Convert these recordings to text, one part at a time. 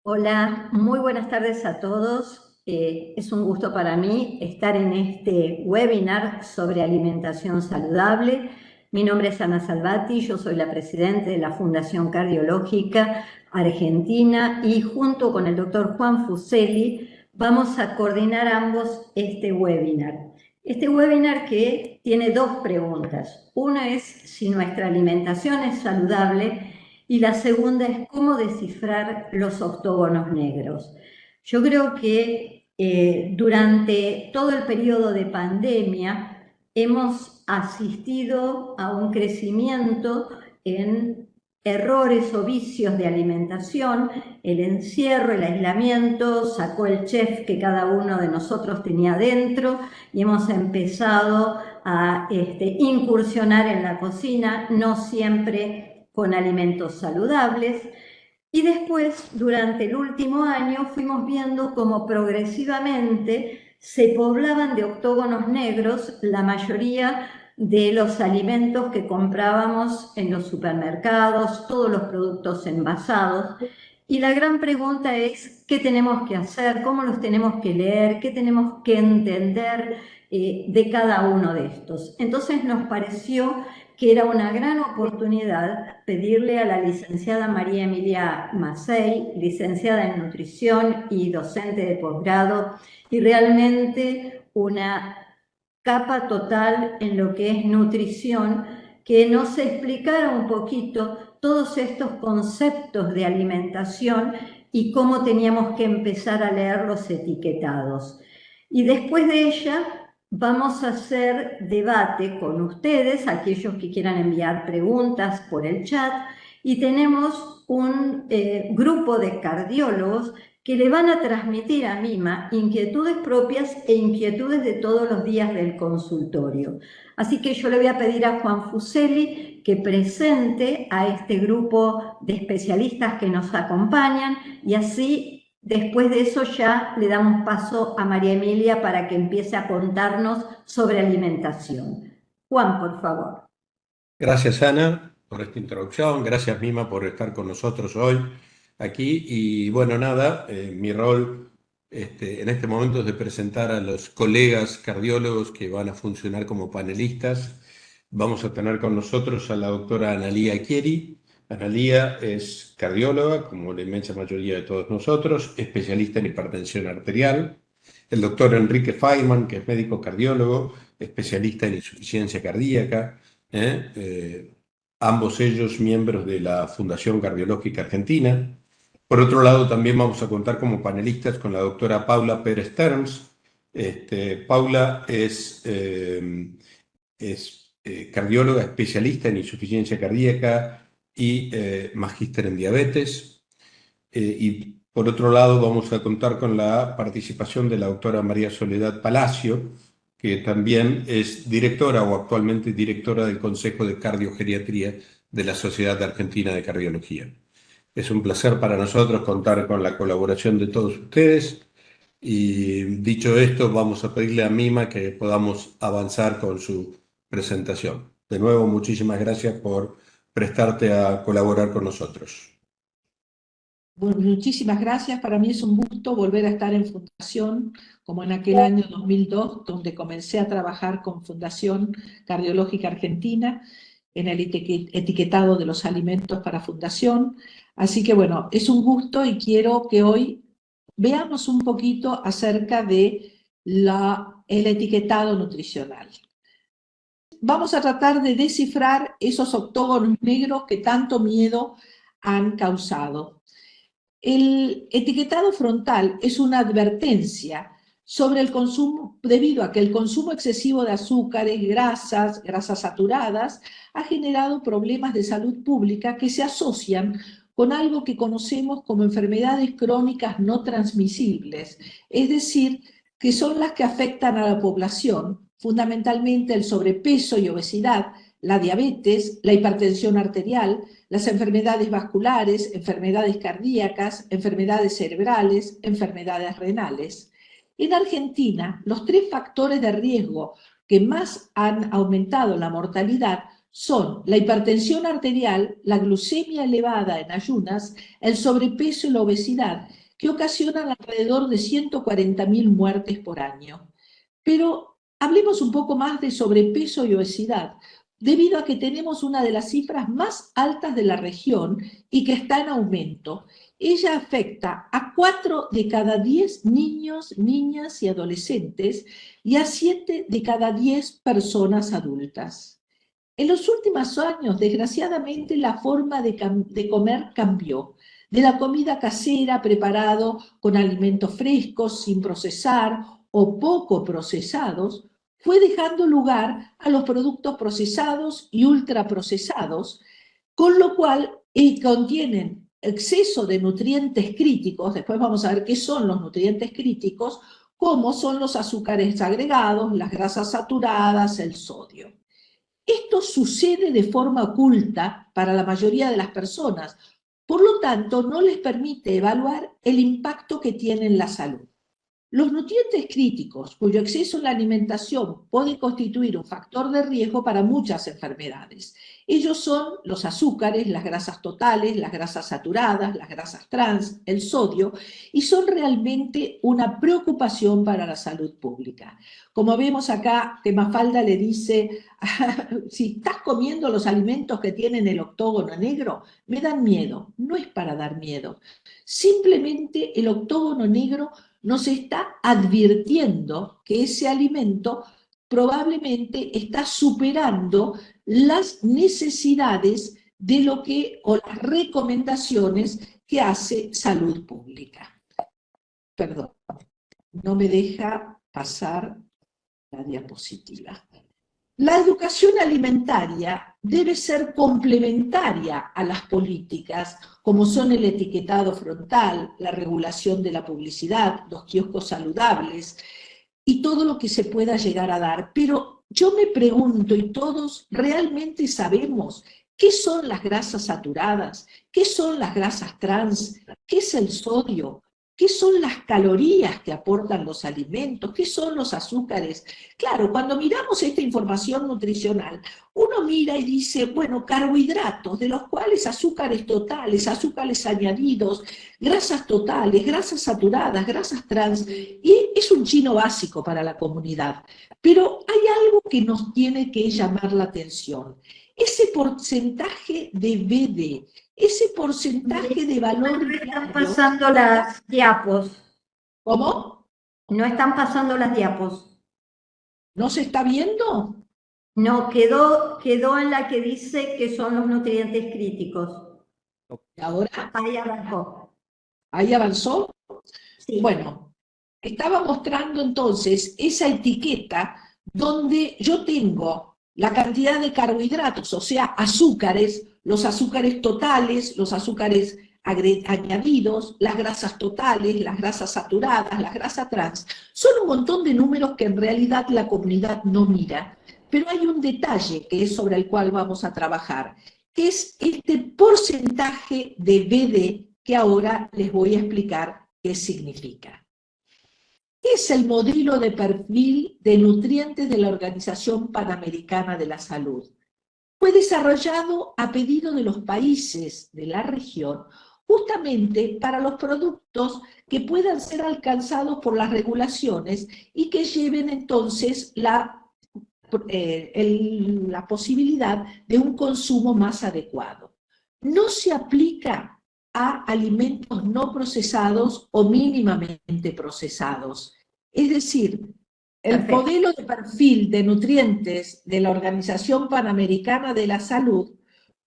Hola, muy buenas tardes a todos. Es un gusto para mí estar en este webinar sobre alimentación saludable. Mi nombre es Ana Salvati, yo soy la presidenta de la Fundación Cardiológica Argentina y junto con el doctor Juan Fuseli vamos a coordinar ambos este webinar. Este webinar que tiene dos preguntas. Una es si nuestra alimentación es saludable y la segunda es cómo descifrar los octógonos negros. Yo creo que durante todo el periodo de pandemia hemos asistido a un crecimiento en errores o vicios de alimentación. El encierro, el aislamiento sacó el chef que cada uno de nosotros tenía dentro y hemos empezado a incursionar en la cocina, no siempre con alimentos saludables. Y después, durante el último año, fuimos viendo cómo progresivamente se poblaban de octógonos negros la mayoría de los alimentos que comprábamos en los supermercados, todos los productos envasados. Y la gran pregunta es, ¿qué tenemos que hacer? ¿Cómo los tenemos que leer? ¿Qué tenemos que entender de cada uno de estos? Entonces nos pareció que era una gran oportunidad pedirle a la licenciada María Emilia Macei, licenciada en nutrición y docente de posgrado, y realmente una capa total en lo que es nutrición, que nos explicara un poquito todos estos conceptos de alimentación y cómo teníamos que empezar a leer los etiquetados. Y después de ella vamos a hacer debate con ustedes, aquellos que quieran enviar preguntas por el chat, y tenemos un grupo de cardiólogos que le van a transmitir a Mima inquietudes propias e inquietudes de todos los días del consultorio. Así que yo le voy a pedir a Juan Fuseli que presente a este grupo de especialistas que nos acompañan y así después de eso ya le damos paso a María Emilia para que empiece a contarnos sobre alimentación. Juan, por favor. Gracias, Ana, por esta introducción. Gracias, Mima, por estar con nosotros hoy aquí. Y bueno, nada, mi rol en este momento es de presentar a los colegas cardiólogos que van a funcionar como panelistas. Vamos a tener con nosotros a la doctora Analía Chieri. Analía es cardióloga, como la inmensa mayoría de todos nosotros, especialista en hipertensión arterial. El doctor Enrique Feynman, que es médico cardiólogo, especialista en insuficiencia cardíaca. Ambos ellos miembros de la Fundación Cardiológica Argentina. Por otro lado, también vamos a contar como panelistas con la doctora Paula Pérez Stearns. Paula es cardióloga especialista en insuficiencia cardíaca y magíster en diabetes. Y por otro lado, vamos a contar con la participación de la doctora María Soledad Palacio, que también es directora o actualmente directora del Consejo de Cardiogeriatría de la Sociedad Argentina de Cardiología. Es un placer para nosotros contar con la colaboración de todos ustedes y dicho esto, vamos a pedirle a Mima que podamos avanzar con su presentación. De nuevo, muchísimas gracias por prestarte a colaborar con nosotros. Bueno, muchísimas gracias. Para mí es un gusto volver a estar en Fundación, como en aquel año 2002, donde comencé a trabajar con Fundación Cardiológica Argentina en el etiquetado de los alimentos para Fundación. Así que bueno, es un gusto y quiero que hoy veamos un poquito acerca de el etiquetado nutricional. Vamos a tratar de descifrar esos octógonos negros que tanto miedo han causado. El etiquetado frontal es una advertencia sobre el consumo, debido a que el consumo excesivo de azúcares, grasas saturadas, ha generado problemas de salud pública que se asocian con algo que conocemos como enfermedades crónicas no transmisibles, es decir, que son las que afectan a la población, fundamentalmente el sobrepeso y obesidad, la diabetes, la hipertensión arterial, las enfermedades vasculares, enfermedades cardíacas, enfermedades cerebrales, enfermedades renales. En Argentina, los tres factores de riesgo que más han aumentado la mortalidad son la hipertensión arterial, la glucemia elevada en ayunas, el sobrepeso y la obesidad, que ocasionan alrededor de 140.000 muertes por año. Pero hablemos un poco más de sobrepeso y obesidad, debido a que tenemos una de las cifras más altas de la región y que está en aumento. Ella afecta a 4 de cada 10 niños, niñas y adolescentes y a 7 de cada 10 personas adultas. En los últimos años, desgraciadamente, la forma de comer cambió. De la comida casera, preparado con alimentos frescos, sin procesar o poco procesados, fue dejando lugar a los productos procesados y ultraprocesados, con lo cual contienen exceso de nutrientes críticos. Después vamos a ver qué son los nutrientes críticos, como son los azúcares agregados, las grasas saturadas, el sodio. Esto sucede de forma oculta para la mayoría de las personas, por lo tanto no les permite evaluar el impacto que tiene en la salud. Los nutrientes críticos, cuyo exceso en la alimentación puede constituir un factor de riesgo para muchas enfermedades. Ellos son los azúcares, las grasas totales, las grasas saturadas, las grasas trans, el sodio, y son realmente una preocupación para la salud pública. Como vemos acá, que Mafalda le dice, si estás comiendo los alimentos que tienen el octógono negro, me dan miedo. No es para dar miedo. Simplemente el octógono negro nos está advirtiendo que ese alimento probablemente está superando las necesidades de lo que, o las recomendaciones que hace Salud Pública. Perdón, no me deja pasar la diapositiva. La educación alimentaria debe ser complementaria a las políticas, como son el etiquetado frontal, la regulación de la publicidad, los kioscos saludables y todo lo que se pueda llegar a dar. Pero yo me pregunto, ¿y todos realmente sabemos qué son las grasas saturadas? ¿Qué son las grasas trans? ¿Qué es el sodio? ¿Qué son las calorías que aportan los alimentos? ¿Qué son los azúcares? Claro, cuando miramos esta información nutricional, uno mira y dice, bueno, carbohidratos, de los cuales azúcares totales, azúcares añadidos, grasas totales, grasas saturadas, grasas trans, y es un chino básico para la comunidad. Pero hay algo que nos tiene que llamar la atención. Ese porcentaje de BD, ese porcentaje de valor No están diario. pasando las diapos. ¿Cómo? No están pasando las diapos. ¿No se está viendo? No, quedó en la que dice que son los nutrientes críticos. ¿Y ahora? Ahí arrancó. ¿Ahí avanzó? Sí. Bueno, estaba mostrando entonces esa etiqueta donde yo tengo la cantidad de carbohidratos, o sea, azúcares, los azúcares totales, los azúcares añadidos, las grasas totales, las grasas saturadas, las grasas trans. Son un montón de números que en realidad la comunidad no mira, pero hay un detalle que es sobre el cual vamos a trabajar, que es este porcentaje de BD que ahora les voy a explicar qué significa. ¿Qué es el modelo de perfil de nutrientes de la Organización Panamericana de la Salud? Fue desarrollado a pedido de los países de la región justamente para los productos que puedan ser alcanzados por las regulaciones y que lleven entonces la posibilidad de un consumo más adecuado. No se aplica a alimentos no procesados o mínimamente procesados. Es decir, el modelo de perfil de nutrientes de la Organización Panamericana de la Salud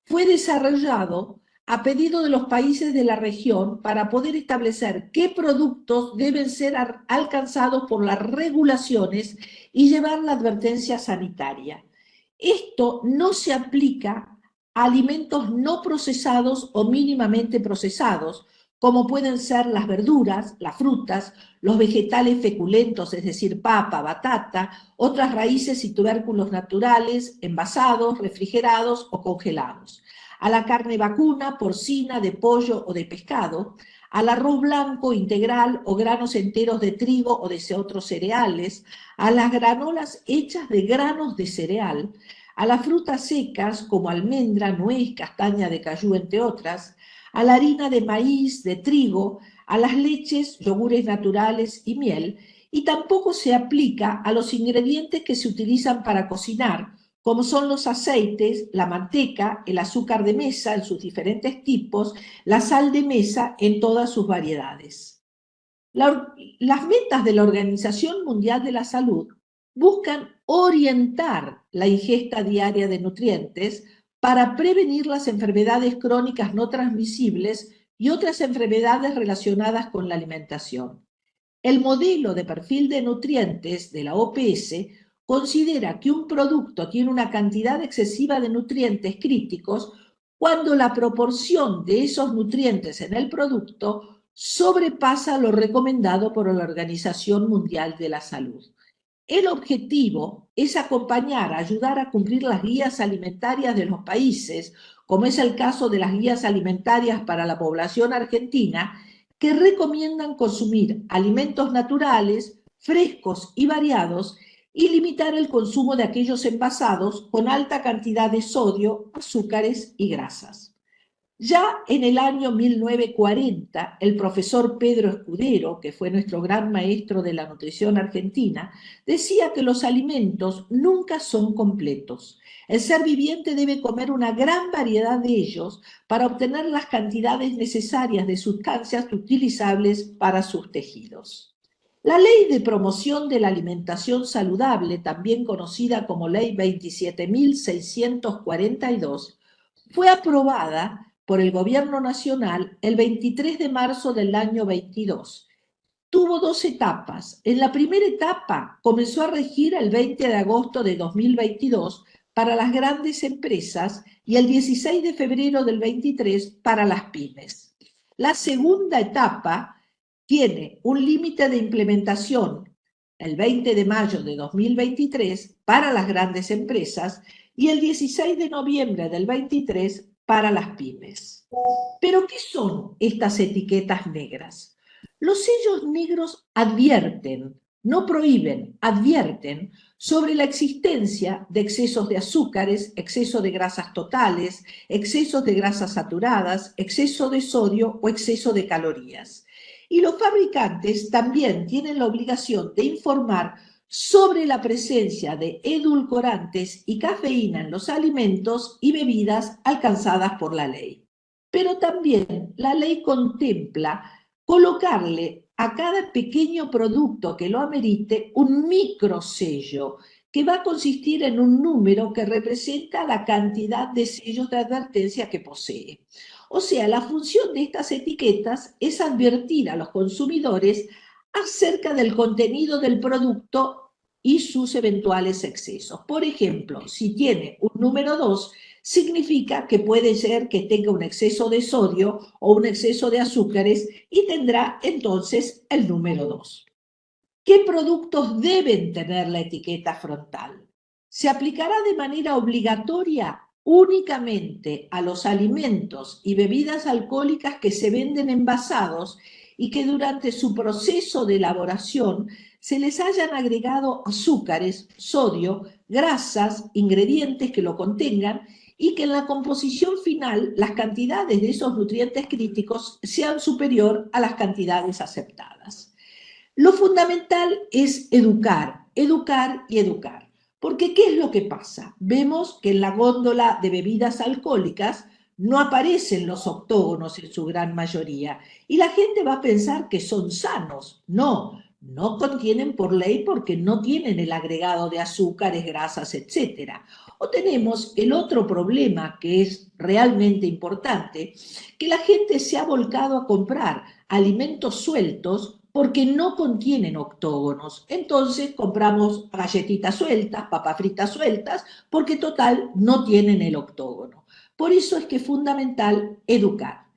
fue desarrollado a pedido de los países de la región para poder establecer qué productos deben ser alcanzados por las regulaciones y llevar la advertencia sanitaria. Esto no se aplica a alimentos no procesados o mínimamente procesados, como pueden ser las verduras, las frutas, los vegetales feculentos, es decir, papa, batata, otras raíces y tubérculos naturales, envasados, refrigerados o congelados, a la carne vacuna, porcina, de pollo o de pescado, al arroz blanco integral o granos enteros de trigo o de otros cereales, a las granolas hechas de granos de cereal, a las frutas secas como almendra, nuez, castaña de cayú, entre otras, a la harina de maíz, de trigo, a las leches, yogures naturales y miel, y tampoco se aplica a los ingredientes que se utilizan para cocinar, como son los aceites, la manteca, el azúcar de mesa en sus diferentes tipos, la sal de mesa en todas sus variedades. Las metas de la Organización Mundial de la Salud buscan orientar la ingesta diaria de nutrientes para prevenir las enfermedades crónicas no transmisibles y otras enfermedades relacionadas con la alimentación. El modelo de perfil de nutrientes de la OPS considera que un producto tiene una cantidad excesiva de nutrientes críticos cuando la proporción de esos nutrientes en el producto sobrepasa lo recomendado por la Organización Mundial de la Salud. El objetivo es acompañar, ayudar a cumplir las guías alimentarias de los países, como es el caso de las guías alimentarias para la población argentina, que recomiendan consumir alimentos naturales, frescos y variados, y limitar el consumo de aquellos envasados con alta cantidad de sodio, azúcares y grasas. Ya en el año 1940, el profesor Pedro Escudero, que fue nuestro gran maestro de la nutrición argentina, decía que los alimentos nunca son completos. El ser viviente debe comer una gran variedad de ellos para obtener las cantidades necesarias de sustancias utilizables para sus tejidos. La Ley de Promoción de la Alimentación Saludable, también conocida como Ley 27.642, fue aprobada por el Gobierno Nacional el 23 de marzo del año 22. Tuvo 2 etapas. En la primera etapa comenzó a regir el 20 de agosto de 2022 para las grandes empresas y el 16 de febrero del 23 para las pymes. La segunda etapa tiene un límite de implementación el 20 de mayo de 2023 para las grandes empresas y el 16 de noviembre del 23 para las pymes. ¿Pero qué son estas etiquetas negras? Los sellos negros advierten, no prohíben, advierten sobre la existencia de excesos de azúcares, exceso de grasas totales, excesos de grasas saturadas, exceso de sodio o exceso de calorías. Y los fabricantes también tienen la obligación de informar sobre la presencia de edulcorantes y cafeína en los alimentos y bebidas alcanzadas por la ley. Pero también la ley contempla colocarle a cada pequeño producto que lo amerite un microsello que va a consistir en un número que representa la cantidad de sellos de advertencia que posee. O sea, la función de estas etiquetas es advertir a los consumidores acerca del contenido del producto y sus eventuales excesos. Por ejemplo, si tiene un número 2, significa que puede ser que tenga un exceso de sodio o un exceso de azúcares y tendrá entonces el número 2. ¿Qué productos deben tener la etiqueta frontal? Se aplicará de manera obligatoria únicamente a los alimentos y bebidas alcohólicas que se venden envasados y que durante su proceso de elaboración se les hayan agregado azúcares, sodio, grasas, ingredientes que lo contengan y que en la composición final las cantidades de esos nutrientes críticos sean superior a las cantidades aceptadas. Lo fundamental es educar, educar y educar. Porque ¿qué es lo que pasa? Vemos que en la góndola de bebidas alcohólicas no aparecen los octógonos en su gran mayoría y la gente va a pensar que son sanos. No, no contienen por ley porque no tienen el agregado de azúcares, grasas, etc. O tenemos el otro problema que es realmente importante, que la gente se ha volcado a comprar alimentos sueltos porque no contienen octógonos. Entonces compramos galletitas sueltas, papas fritas sueltas, porque total no tienen el octógono. Por eso es que es fundamental educar.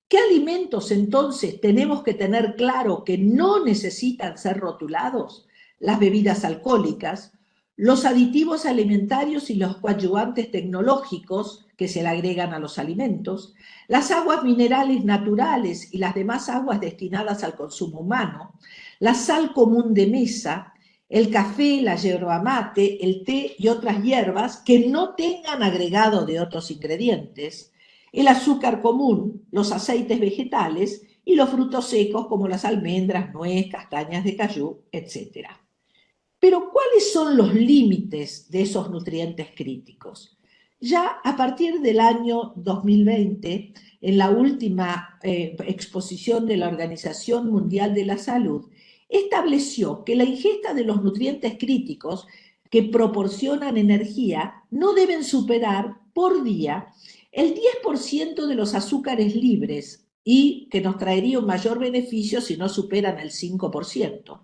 ¿Qué alimentos entonces tenemos que tener claro que no necesitan ser rotulados? Las bebidas alcohólicas, los aditivos alimentarios y los coadyuvantes tecnológicos que se le agregan a los alimentos, las aguas minerales naturales y las demás aguas destinadas al consumo humano, la sal común de mesa, el café, la yerba mate, el té y otras hierbas que no tengan agregado de otros ingredientes, el azúcar común, los aceites vegetales y los frutos secos como las almendras, nuez, castañas de cayú, etc. Pero ¿cuáles son los límites de esos nutrientes críticos? Ya a partir del año 2020, en la última exposición de la Organización Mundial de la Salud, estableció que la ingesta de los nutrientes críticos que proporcionan energía no deben superar por día el 10% de los azúcares libres y que nos traería un mayor beneficio si no superan el 5%.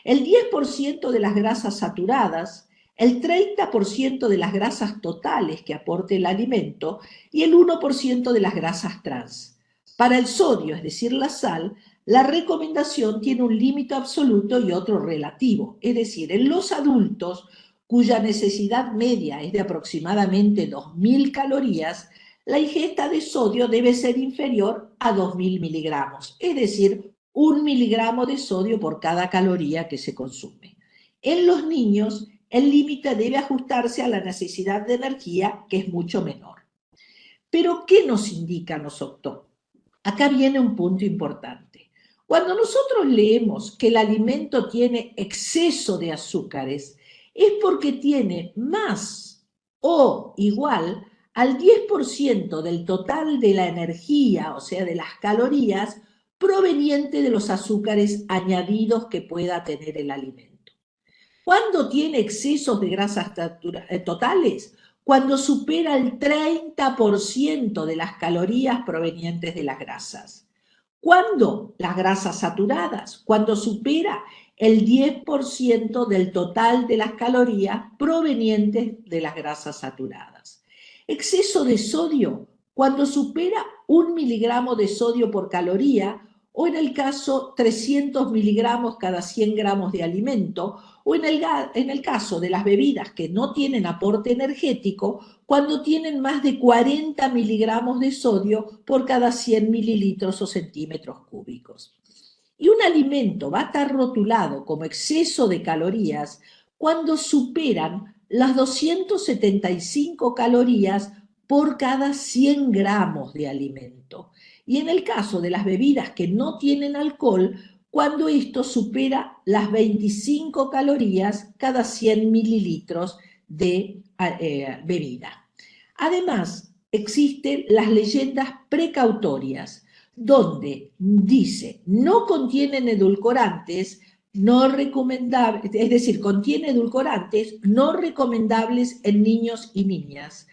El 10% de las grasas saturadas, el 30% de las grasas totales que aporte el alimento y el 1% de las grasas trans. Para el sodio, es decir, la sal, la recomendación tiene un límite absoluto y otro relativo, es decir, en los adultos cuya necesidad media es de aproximadamente 2.000 calorías, la ingesta de sodio debe ser inferior a 2.000 miligramos, es decir, 1 miligramo de sodio por cada caloría que se consume. En los niños, el límite debe ajustarse a la necesidad de energía, que es mucho menor. Pero, ¿qué nos indica nosotros? Acá viene un punto importante. Cuando nosotros leemos que el alimento tiene exceso de azúcares, es porque tiene más o igual al 10% del total de la energía, o sea, de las calorías, proveniente de los azúcares añadidos que pueda tener el alimento. ¿Cuándo tiene excesos de grasas totales? Cuando supera el 30% de las calorías provenientes de las grasas. ¿Cuándo? Las grasas saturadas, cuando supera el 10% del total de las calorías provenientes de las grasas saturadas. Exceso de sodio, cuando supera 1 miligramo de sodio por caloría, o en el caso 300 miligramos cada 100 gramos de alimento, o en el caso de las bebidas que no tienen aporte energético, cuando tienen más de 40 miligramos de sodio por cada 100 mililitros o centímetros cúbicos. Y un alimento va a estar rotulado como exceso de calorías cuando superan las 275 calorías por cada 100 gramos de alimento. Y en el caso de las bebidas que no tienen alcohol, cuando esto supera las 25 calorías cada 100 mililitros de bebida. Además, existen las leyendas precautorias, donde dice, no contienen edulcorantes no recomendables, es decir, contiene edulcorantes no recomendables en niños y niñas,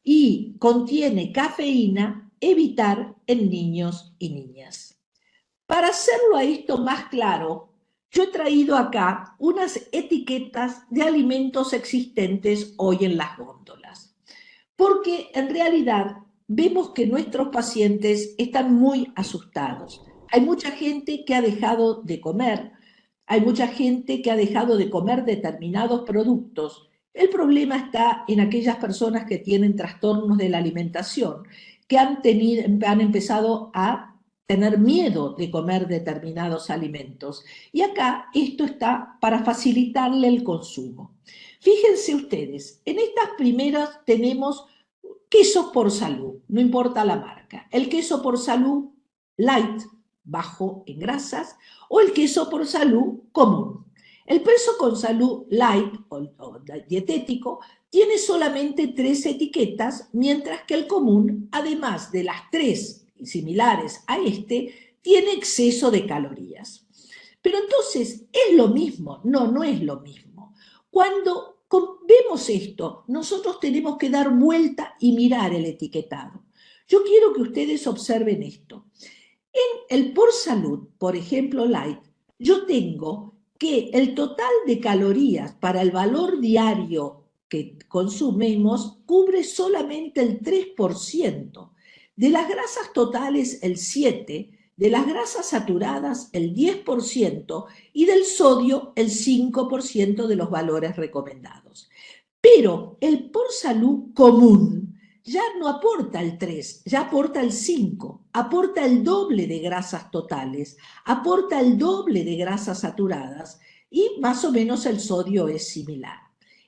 y contiene cafeína, evitar en niños y niñas. Para hacerlo a esto más claro, yo he traído acá unas etiquetas de alimentos existentes hoy en las góndolas, porque en realidad vemos que nuestros pacientes están muy asustados. Hay mucha gente que ha dejado de comer, hay mucha gente que ha dejado de comer determinados productos. El problema está en aquellas personas que tienen trastornos de la alimentación, que han empezado a tener miedo de comer determinados alimentos. Y acá esto está para facilitarle el consumo. Fíjense ustedes, en estas primeras tenemos queso por salud, no importa la marca. El queso por salud light, bajo en grasas, o el queso por salud común. El queso con salud light o dietético tiene solamente 3 etiquetas, mientras que el común, además de las 3 similares a este, tiene exceso de calorías. Pero entonces, ¿es lo mismo? No, no es lo mismo. Cuando vemos esto, nosotros tenemos que dar vuelta y mirar el etiquetado. Yo quiero que ustedes observen esto. En el por salud, por ejemplo, light, yo tengo que el total de calorías para el valor diario que consumimos cubre solamente el 3%, de las grasas totales el 7%, de las grasas saturadas el 10% y del sodio el 5% de los valores recomendados. Pero el por salud común ya no aporta el 3, ya aporta el 5, aporta el doble de grasas totales, aporta el doble de grasas saturadas y más o menos el sodio es similar.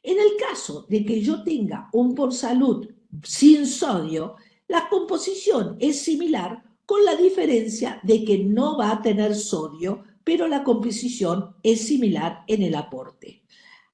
En el caso de que yo tenga un Por Salud sin sodio, la composición es similar con la diferencia de que no va a tener sodio, pero la composición es similar en el aporte.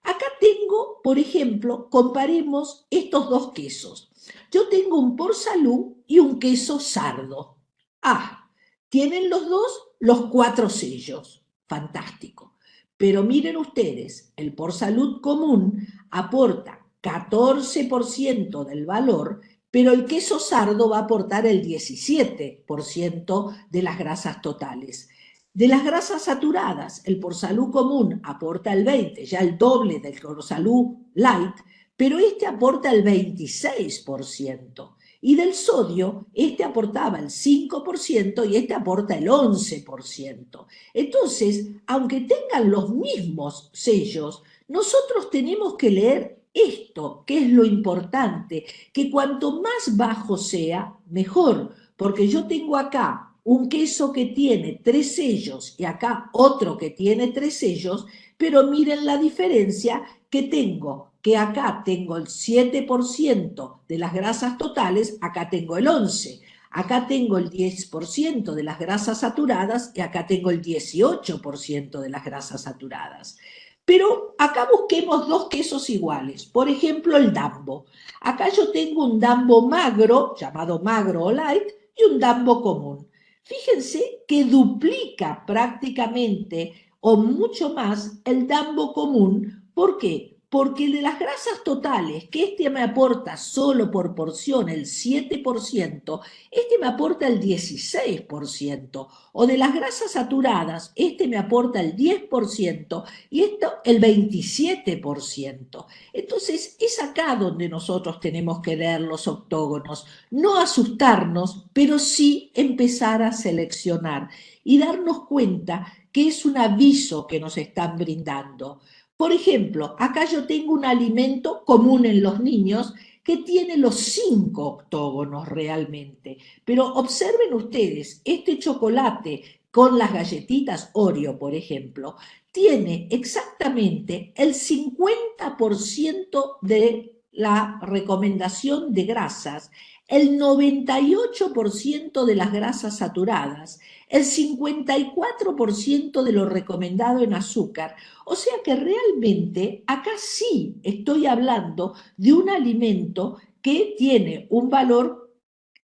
Acá tengo, por ejemplo, comparemos estos dos quesos. Yo tengo un Por Salud y un queso Sardo. Ah, tienen los dos los 4 sellos. Fantástico. Pero miren ustedes, el Por Salud común aporta 14% del valor, pero el queso Sardo va a aportar el 17% de las grasas totales. De las grasas saturadas, el Por Salud común aporta el 20%, ya el doble del Por Salud light, pero este aporta el 26%. Y del sodio, este aportaba el 5% y este aporta el 11%. Entonces, aunque tengan los mismos sellos, nosotros tenemos que leer esto, que es lo importante, que cuanto más bajo sea, mejor, porque yo tengo acá un queso que tiene 3 sellos y acá otro que tiene 3 sellos, pero miren la diferencia que acá tengo el 7% de las grasas totales, acá tengo el 11%. Acá tengo el 10% de las grasas saturadas y acá tengo el 18% de las grasas saturadas. Pero acá busquemos dos quesos iguales. Por ejemplo, el Dambo. Acá yo tengo un Dambo magro, llamado magro o light, y un Dambo común. Fíjense que duplica prácticamente o mucho más el Dambo común. ¿Por qué? Porque de las grasas totales, que este me aporta solo por porción el 7%, este me aporta el 16%. O de las grasas saturadas, este me aporta el 10% y esto el 27%. Entonces, es acá donde nosotros tenemos que leer los octógonos. No asustarnos, pero sí empezar a seleccionar y darnos cuenta que es un aviso que nos están brindando. Por ejemplo, acá yo tengo un alimento común en los niños que tiene los 5 octógonos realmente. Pero observen ustedes, este chocolate con las galletitas Oreo, por ejemplo, tiene exactamente el 50% de la recomendación de grasas, el 98% de las grasas saturadas, el 54% de lo recomendado en azúcar. O sea que realmente acá sí estoy hablando de un alimento que tiene un valor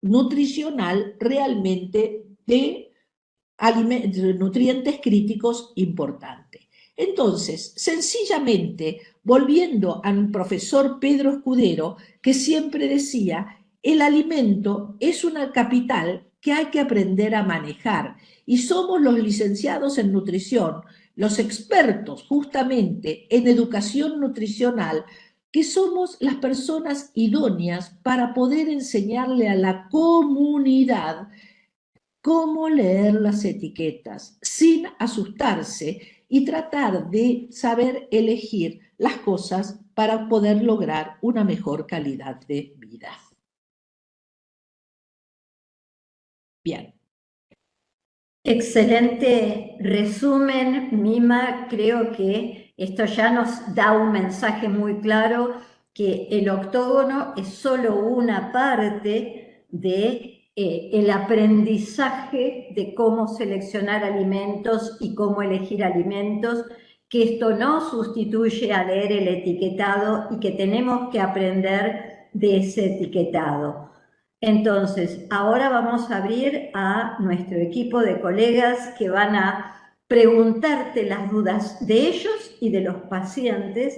nutricional realmente de nutrientes críticos importante. Entonces, sencillamente, volviendo al profesor Pedro Escudero, que siempre decía, el alimento es una capital que hay que aprender a manejar y somos los licenciados en nutrición, los expertos justamente en educación nutricional, que somos las personas idóneas para poder enseñarle a la comunidad cómo leer las etiquetas sin asustarse y tratar de saber elegir las cosas para poder lograr una mejor calidad de vida. Bien. Excelente resumen, Mima. Creo que esto ya nos da un mensaje muy claro que el octógono es solo una parte de el aprendizaje de cómo seleccionar alimentos y cómo elegir alimentos, que esto no sustituye a leer el etiquetado y que tenemos que aprender de ese etiquetado. Entonces, ahora vamos a abrir a nuestro equipo de colegas que van a preguntarte las dudas de ellos y de los pacientes.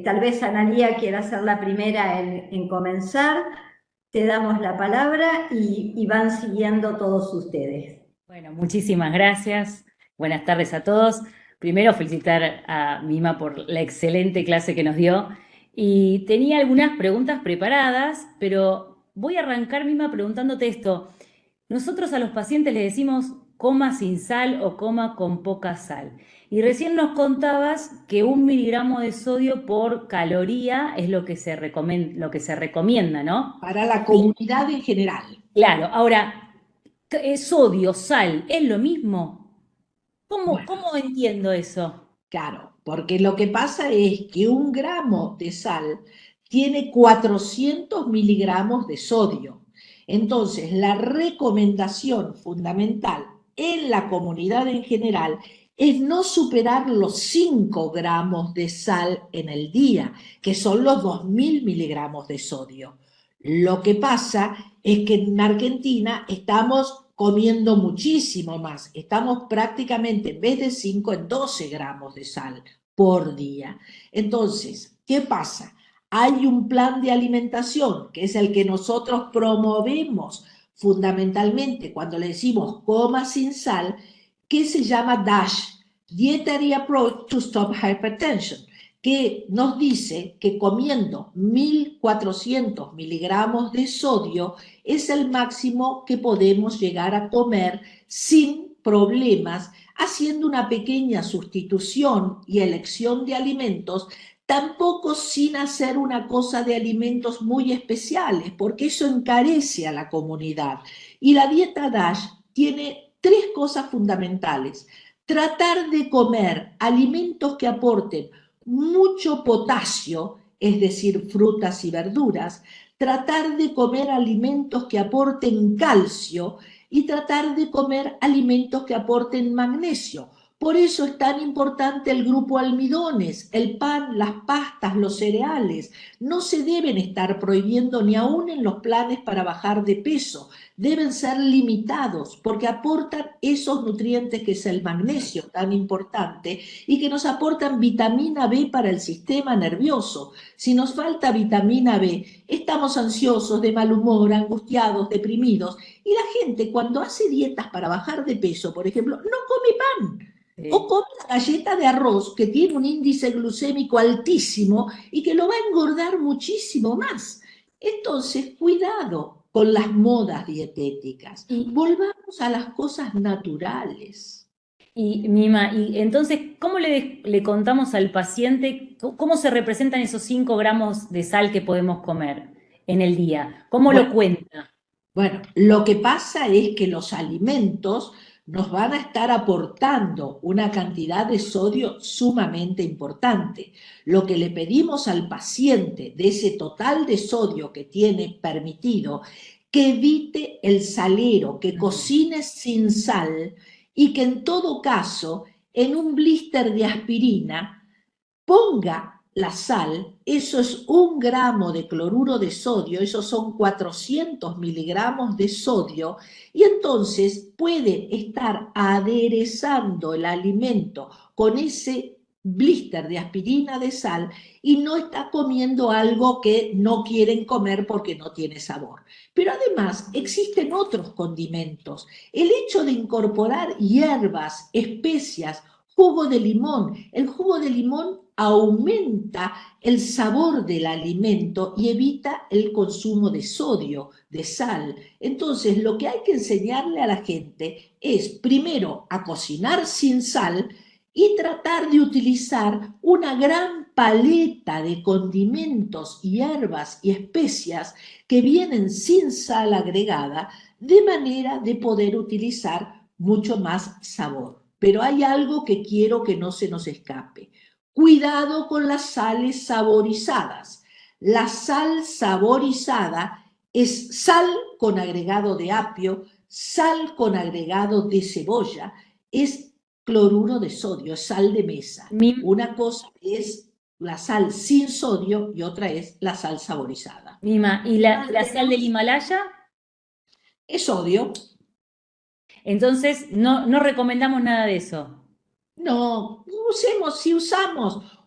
Tal vez Analía quiera ser la primera en comenzar. Te damos la palabra y van siguiendo todos ustedes. Bueno, muchísimas gracias. Buenas tardes a todos. Primero, felicitar a Mima por la excelente clase que nos dio. Y tenía algunas preguntas preparadas, pero voy a arrancar, Mima, preguntándote esto. Nosotros a los pacientes les decimos coma sin sal o coma con poca sal. Y recién nos contabas que 1 miligramo de sodio por caloría es lo que se recomienda, ¿no? Para la comunidad en general. Claro, ahora, sodio, sal, ¿es lo mismo? ¿Cómo entiendo eso? Claro, porque lo que pasa es que 1 gramo de sal tiene 400 miligramos de sodio. Entonces, la recomendación fundamental en la comunidad en general es no superar los 5 gramos de sal en el día, que son los 2000 miligramos de sodio. Lo que pasa es que en Argentina estamos comiendo muchísimo más. Estamos prácticamente, en vez de 5, en 12 gramos de sal por día. Entonces, ¿qué pasa? Hay un plan de alimentación, que es el que nosotros promovemos fundamentalmente cuando le decimos coma sin sal, que se llama DASH, Dietary Approach to Stop Hypertension, que nos dice que comiendo 1400 miligramos de sodio es el máximo que podemos llegar a comer sin problemas, haciendo una pequeña sustitución y elección de alimentos, tampoco sin hacer una cosa de alimentos muy especiales, porque eso encarece a la comunidad. Y la dieta DASH tiene 3 cosas fundamentales: tratar de comer alimentos que aporten mucho potasio, es decir, frutas y verduras, tratar de comer alimentos que aporten calcio y tratar de comer alimentos que aporten magnesio. Por eso es tan importante el grupo almidones, el pan, las pastas, los cereales. No se deben estar prohibiendo ni aún en los planes para bajar de peso. Deben ser limitados porque aportan esos nutrientes que es el magnesio tan importante y que nos aportan vitamina B para el sistema nervioso. Si nos falta vitamina B, estamos ansiosos, de mal humor, angustiados, deprimidos. Y la gente cuando hace dietas para bajar de peso, por ejemplo, no come pan. O come la galleta de arroz que tiene un índice glucémico altísimo y que lo va a engordar muchísimo más. Entonces, cuidado con las modas dietéticas. Volvamos a las cosas naturales. Y Mima, y entonces, ¿cómo le contamos al paciente cómo se representan esos 5 gramos de sal que podemos comer en el día? ¿Cómo lo cuenta? Bueno, lo que pasa es que los alimentos nos van a estar aportando una cantidad de sodio sumamente importante. Lo que le pedimos al paciente de ese total de sodio que tiene permitido, que evite el salero, que cocine sin sal y que en todo caso en un blister de aspirina ponga la sal. Eso es 1 gramo de cloruro de sodio, esos son 400 miligramos de sodio, y entonces puede estar aderezando el alimento con ese blister de aspirina de sal y no está comiendo algo que no quieren comer porque no tiene sabor. Pero además existen otros condimentos. El hecho de incorporar hierbas, especias, jugo de limón. El jugo de limón aumenta el sabor del alimento y evita el consumo de sodio, de sal. Entonces, lo que hay que enseñarle a la gente es, primero, a cocinar sin sal y tratar de utilizar una gran paleta de condimentos, hierbas y especias que vienen sin sal agregada, de manera de poder utilizar mucho más sabor. Pero hay algo que quiero que no se nos escape. Cuidado con las sales saborizadas. La sal saborizada es sal con agregado de apio, sal con agregado de cebolla, es cloruro de sodio, es sal de mesa. Una cosa es la sal sin sodio y otra es la sal saborizada. Mima, ¿y la sal del Himalaya? Es sodio. Entonces, no recomendamos nada de eso. No,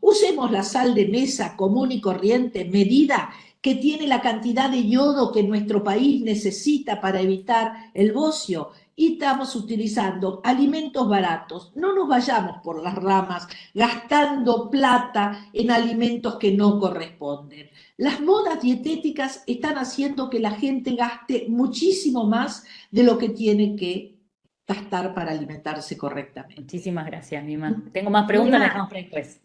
usemos la sal de mesa común y corriente, medida, que tiene la cantidad de yodo que nuestro país necesita para evitar el bocio, y estamos utilizando alimentos baratos. No nos vayamos por las ramas gastando plata en alimentos que no corresponden. Las modas dietéticas están haciendo que la gente gaste muchísimo más de lo que tiene que gastar para alimentarse correctamente. Muchísimas gracias, Mima. Tengo más preguntas, las dejamos para después.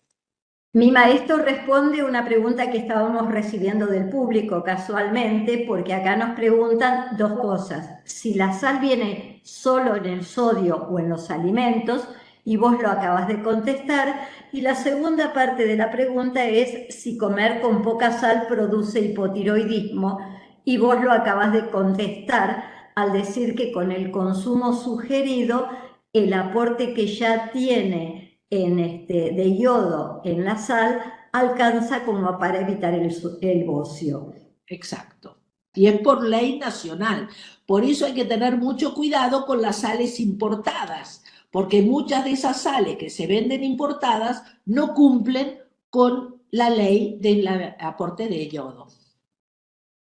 Mima, esto responde a una pregunta que estábamos recibiendo del público casualmente, porque acá nos preguntan 2 cosas. Si la sal viene solo en el sodio o en los alimentos, y vos lo acabas de contestar. Y la segunda parte de la pregunta es si comer con poca sal produce hipotiroidismo, y vos lo acabas de contestar al decir que con el consumo sugerido, el aporte que ya tiene de yodo en la sal alcanza como para evitar el bocio. Exacto. Y es por ley nacional. Por eso hay que tener mucho cuidado con las sales importadas, porque muchas de esas sales que se venden importadas no cumplen con la ley del aporte de yodo.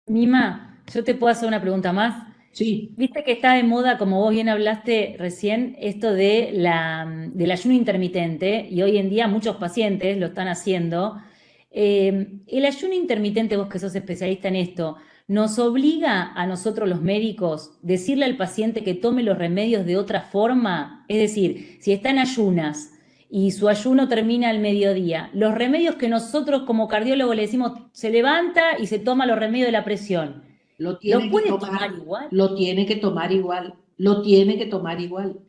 Mima, yo te puedo hacer una pregunta más. Sí. Viste que está de moda, como vos bien hablaste recién, esto de del ayuno intermitente, y hoy en día muchos pacientes lo están haciendo. El ayuno intermitente, vos que sos especialista en esto, ¿nos obliga a nosotros los médicos decirle al paciente que tome los remedios de otra forma? Es decir, si está en ayunas y su ayuno termina al mediodía, los remedios que nosotros como cardiólogos le decimos, se levanta y se toma los remedios de la presión, Lo ¿lo tiene que puede tomar, tomar igual? lo tiene que tomar igual, lo tiene que tomar igual.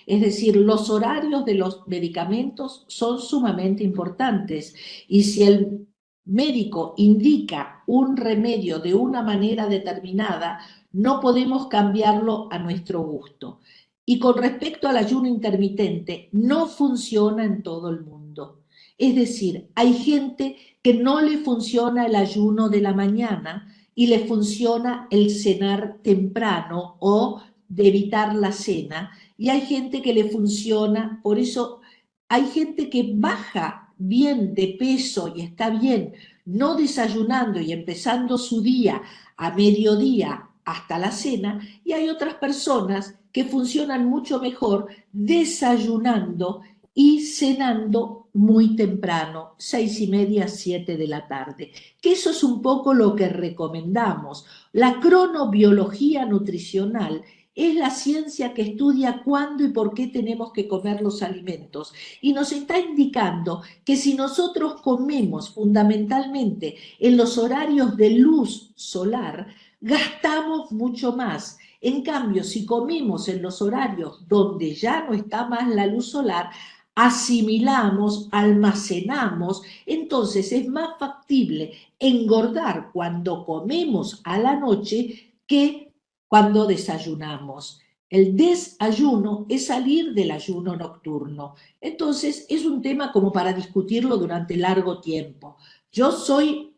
Es decir, los horarios de los medicamentos son sumamente importantes y si el médico indica un remedio de una manera determinada, no podemos cambiarlo a nuestro gusto. Y con respecto al ayuno intermitente, no funciona en todo el mundo. Es decir, hay gente que no le funciona el ayuno de la mañana y le funciona el cenar temprano o de evitar la cena, y hay gente que le funciona, por eso hay gente que baja bien de peso y está bien no desayunando y empezando su día a mediodía hasta la cena, y hay otras personas que funcionan mucho mejor desayunando y cenando muy temprano, 6:30, 7 de la tarde, que eso es un poco lo que recomendamos. La cronobiología nutricional es la ciencia que estudia cuándo y por qué tenemos que comer los alimentos y nos está indicando que si nosotros comemos fundamentalmente en los horarios de luz solar, gastamos mucho más. En cambio, si comemos en los horarios donde ya no está más la luz solar, asimilamos, almacenamos, entonces es más factible engordar cuando comemos a la noche que cuando desayunamos. El desayuno es salir del ayuno nocturno. Entonces es un tema como para discutirlo durante largo tiempo. Yo soy,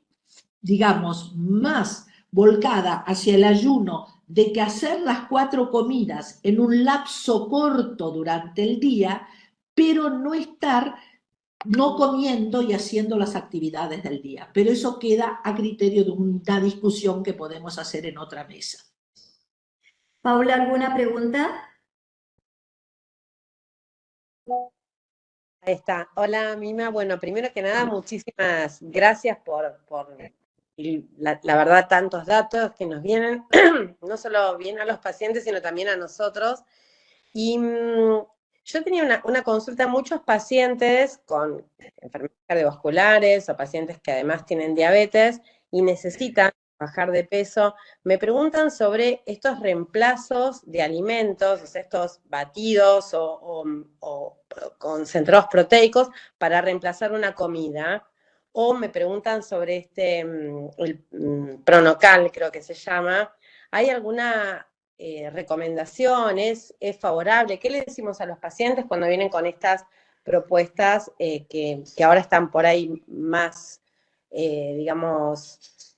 digamos, más volcada hacia el ayuno de que hacer las 4 comidas en un lapso corto durante el día, pero no estar no comiendo y haciendo las actividades del día. Pero eso queda a criterio de una discusión que podemos hacer en otra mesa. Paula, ¿alguna pregunta? Ahí está. Hola, Mima. Bueno, primero que nada, muchísimas gracias por la verdad, tantos datos que nos vienen, no solo bien a los pacientes, sino también a nosotros. Y yo tenía una consulta, muchos pacientes con enfermedades cardiovasculares o pacientes que además tienen diabetes y necesitan bajar de peso, me preguntan sobre estos reemplazos de alimentos, o sea, estos batidos o concentrados proteicos para reemplazar una comida, o me preguntan sobre el Pronocal, creo que se llama. ¿Hay alguna recomendación? ¿Es favorable? ¿Qué le decimos a los pacientes cuando vienen con estas propuestas que ahora están por ahí más, digamos,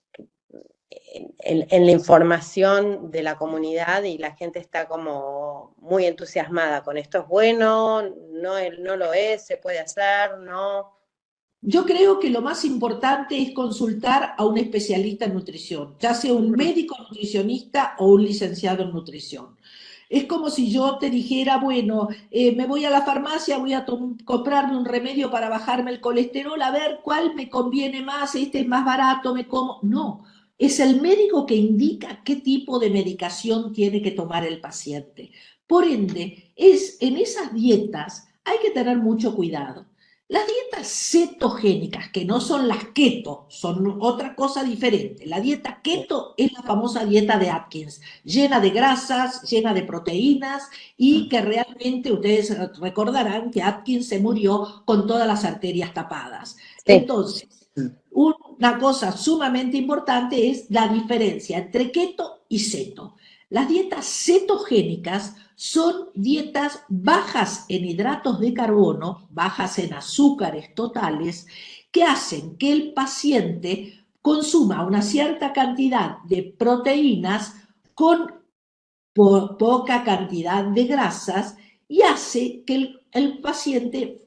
en la información de la comunidad y la gente está como muy entusiasmada con esto? ¿Es bueno? ¿No lo es? ¿Se puede hacer? ¿No? Yo creo que lo más importante es consultar a un especialista en nutrición, ya sea un médico nutricionista o un licenciado en nutrición. Es como si yo te dijera, bueno, me voy a la farmacia, voy a comprarme un remedio para bajarme el colesterol, a ver cuál me conviene más, este es más barato, me como. No, es el médico que indica qué tipo de medicación tiene que tomar el paciente. Por ende, en esas dietas hay que tener mucho cuidado. Las dietas cetogénicas, que no son las keto, son otra cosa diferente. La dieta keto es la famosa dieta de Atkins, llena de grasas, llena de proteínas y que realmente ustedes recordarán que Atkins se murió con todas las arterias tapadas. Sí. Entonces, una cosa sumamente importante es la diferencia entre keto y ceto. Las dietas cetogénicas son dietas bajas en hidratos de carbono, bajas en azúcares totales, que hacen que el paciente consuma una cierta cantidad de proteínas con poca cantidad de grasas y hace que el paciente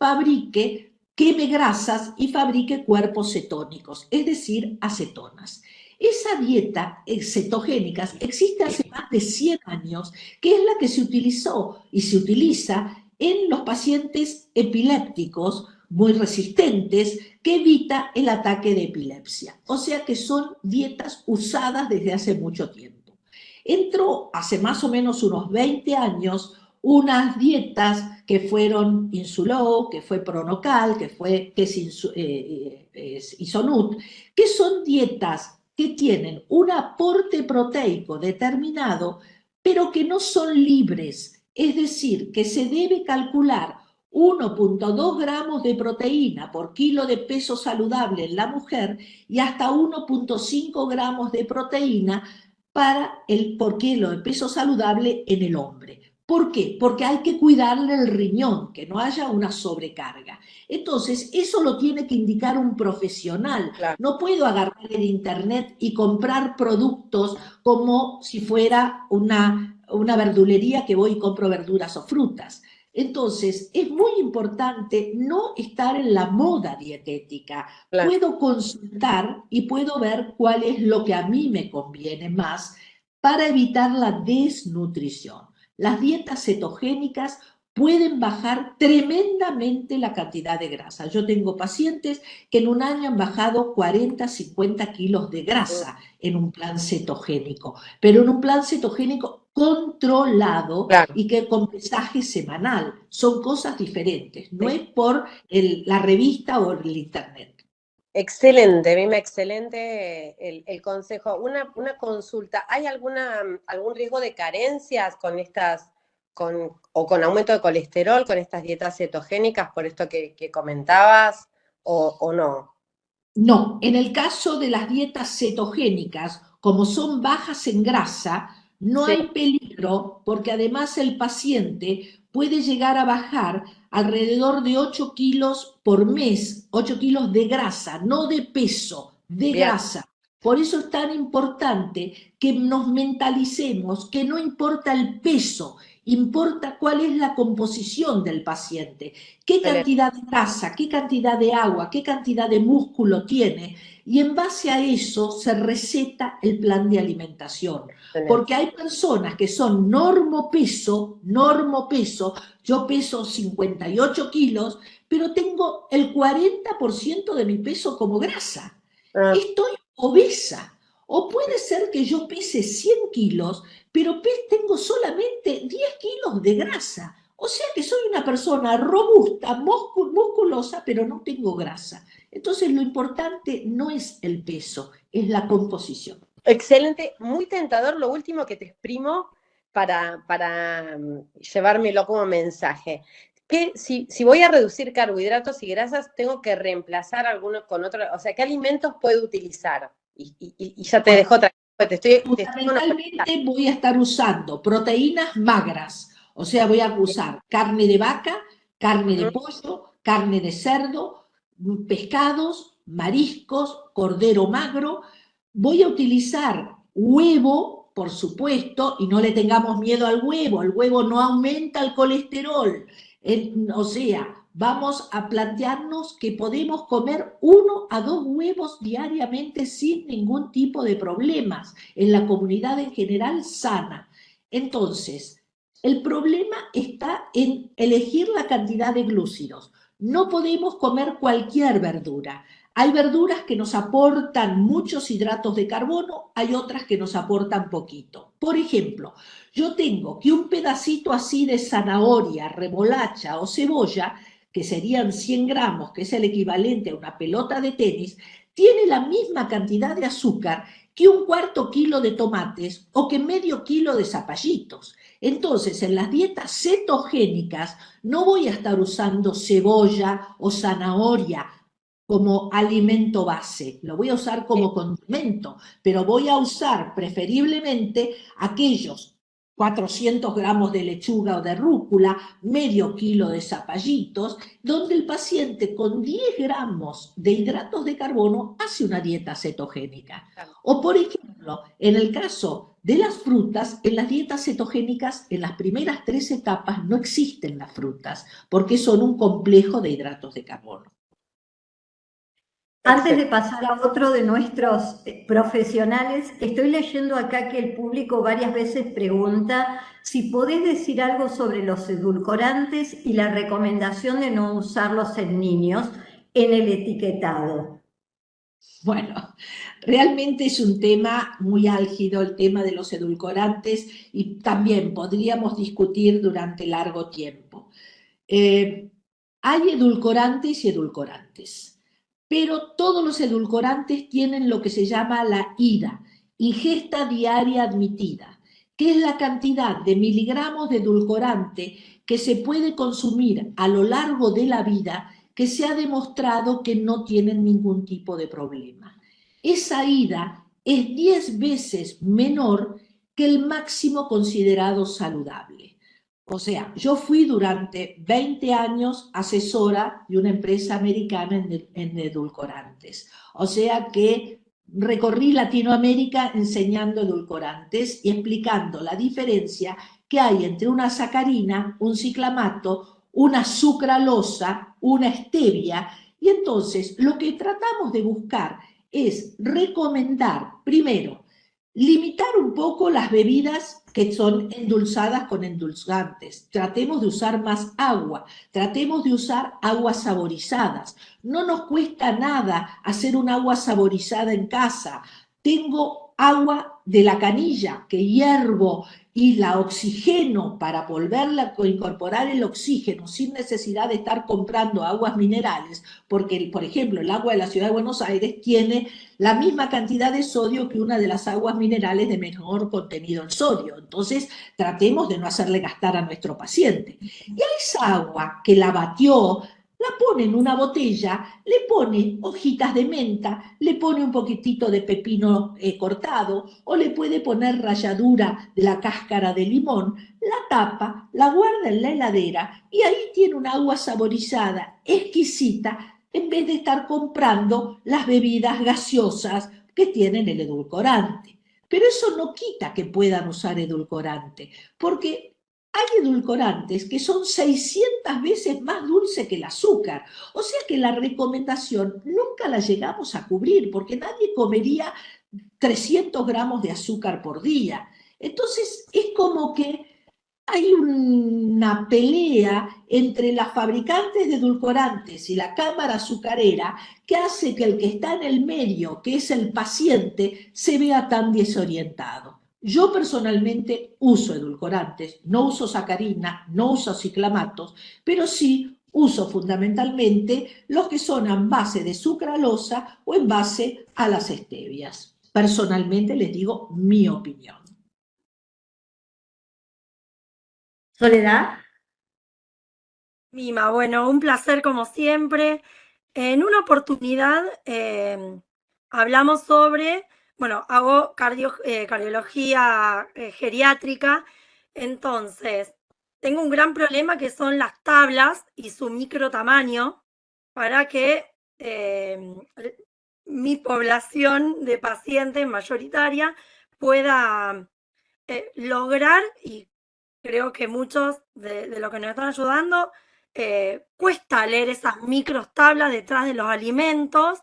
queme grasas y fabrique cuerpos cetónicos, es decir, acetonas. Esa dieta cetogénica existe hace más de 100 años, que es la que se utilizó y se utiliza en los pacientes epilépticos muy resistentes, que evita el ataque de epilepsia. O sea que son dietas usadas desde hace mucho tiempo. Entró hace más o menos unos 20 años unas dietas que fueron Insulo, que fue Pronocal, que es Isonut, que son dietas que tienen un aporte proteico determinado, pero que no son libres. Es decir, que se debe calcular 1,2 gramos de proteína por kilo de peso saludable en la mujer y hasta 1,5 gramos de proteína por kilo de peso saludable en el hombre. ¿Por qué? Porque hay que cuidarle el riñón, que no haya una sobrecarga. Entonces, eso lo tiene que indicar un profesional. Claro. No puedo agarrar en internet y comprar productos como si fuera una verdulería que voy y compro verduras o frutas. Entonces, es muy importante no estar en la moda dietética. Claro. Puedo consultar y puedo ver cuál es lo que a mí me conviene más para evitar la desnutrición. Las dietas cetogénicas pueden bajar tremendamente la cantidad de grasa. Yo tengo pacientes que en un año han bajado 40, 50 kilos de grasa en un plan cetogénico, pero en un plan cetogénico controlado, Claro. y que con pesaje semanal. Son cosas diferentes, no es por la revista o el internet. Excelente, Mima, excelente el consejo. Una consulta, ¿hay algún riesgo de carencias con estas, o con aumento de colesterol con estas dietas cetogénicas, por esto que comentabas, o no? No, en el caso de las dietas cetogénicas, como son bajas en grasa, no Sí. hay peligro, porque además el paciente puede llegar a bajar alrededor de 8 kilos por mes, 8 kilos de grasa, no de peso, de Bien. grasa. Por eso es tan importante que nos mentalicemos que no importa el peso, importa cuál es la composición del paciente, qué Excelente. cantidad de grasa, qué cantidad de agua, qué cantidad de músculo tiene, y en base a eso se receta el plan de alimentación. Excelente. Porque hay personas que son normopeso, yo peso 58 kilos, pero tengo el 40% de mi peso como grasa. Estoy obesa. O puede ser que yo pese 100 kilos, pero tengo solamente 10 kilos de grasa. O sea que soy una persona robusta, musculosa, pero no tengo grasa. Entonces lo importante no es el peso, es la composición. Excelente, muy tentador lo último que te exprimo para llevármelo como mensaje. Que si voy a reducir carbohidratos y grasas, tengo que reemplazar alguno con otro, o sea, ¿qué alimentos puedo utilizar? Y ya te dejo otra cosa. Fundamentalmente voy a estar usando proteínas magras, o sea, voy a usar carne de vaca, carne de pollo, carne de cerdo, pescados, mariscos, cordero magro. Voy a utilizar huevo, por supuesto, y no le tengamos miedo al huevo. El huevo no aumenta el colesterol. O sea, vamos a plantearnos que podemos comer 1 a 2 huevos diariamente sin ningún tipo de problemas, en la comunidad en general sana. Entonces, el problema está en elegir la cantidad de glúcidos. No podemos comer cualquier verdura. Hay verduras que nos aportan muchos hidratos de carbono, hay otras que nos aportan poquito. Por ejemplo, yo tengo que un pedacito así de zanahoria, remolacha o cebolla, que serían 100 gramos, que es el equivalente a una pelota de tenis, tiene la misma cantidad de azúcar que un cuarto kilo de tomates o que medio kilo de zapallitos. Entonces, en las dietas cetogénicas no voy a estar usando cebolla o zanahoria como alimento base, lo voy a usar como condimento, pero voy a usar preferiblemente aquellos 400 gramos de lechuga o de rúcula, medio kilo de zapallitos, donde el paciente con 10 gramos de hidratos de carbono hace una dieta cetogénica. O por ejemplo, en el caso de las frutas, en las dietas cetogénicas, en las primeras 3 etapas no existen las frutas, porque son un complejo de hidratos de carbono. Antes de pasar a otro de nuestros profesionales, estoy leyendo acá que el público varias veces pregunta si podés decir algo sobre los edulcorantes y la recomendación de no usarlos en niños en el etiquetado. Bueno, realmente es un tema muy álgido el tema de los edulcorantes y también podríamos discutir durante largo tiempo. Hay edulcorantes y edulcorantes, pero todos los edulcorantes tienen lo que se llama la IDA, ingesta diaria admitida, que es la cantidad de miligramos de edulcorante que se puede consumir a lo largo de la vida, que se ha demostrado que no tienen ningún tipo de problema. Esa IDA es 10 veces menor que el máximo considerado saludable. O sea, yo fui durante 20 años asesora de una empresa americana en edulcorantes. O sea que recorrí Latinoamérica enseñando edulcorantes y explicando la diferencia que hay entre una sacarina, un ciclamato, una sucralosa, una stevia. Y entonces lo que tratamos de buscar es recomendar, primero, limitar un poco las bebidas que son endulzadas con endulzantes. Tratemos de usar más agua, tratemos de usar aguas saborizadas. No nos cuesta nada hacer un agua saborizada en casa. Tengo agua de la canilla que hiervo y la oxigeno para volverla a incorporar el oxígeno sin necesidad de estar comprando aguas minerales, porque, por ejemplo, el agua de la ciudad de Buenos Aires tiene la misma cantidad de sodio que una de las aguas minerales de menor contenido en sodio. Entonces, tratemos de no hacerle gastar a nuestro paciente. Y a esa agua que la batió, la pone en una botella, le pone hojitas de menta, le pone un poquitito de pepino cortado o le puede poner ralladura de la cáscara de limón, la tapa, la guarda en la heladera y ahí tiene un agua saborizada, exquisita, en vez de estar comprando las bebidas gaseosas que tienen el edulcorante. Pero eso no quita que puedan usar edulcorante, porque hay edulcorantes que son 600 veces más dulce que el azúcar. O sea que la recomendación nunca la llegamos a cubrir, porque nadie comería 300 gramos de azúcar por día. Entonces es como que hay una pelea entre las fabricantes de edulcorantes y la cámara azucarera que hace que el que está en el medio, que es el paciente, se vea tan desorientado. Yo personalmente uso edulcorantes, no uso sacarina, no uso ciclamatos, pero sí uso fundamentalmente los que son en base de sucralosa o en base a las stevias. Personalmente les digo mi opinión. Soledad. Mima, bueno, un placer como siempre. En una oportunidad hablamos sobre, bueno, hago cardiología geriátrica, entonces tengo un gran problema que son las tablas y su micro tamaño para que mi población de pacientes mayoritaria pueda lograr, y creo que muchos de los que nos están ayudando, cuesta leer esas micros tablas detrás de los alimentos.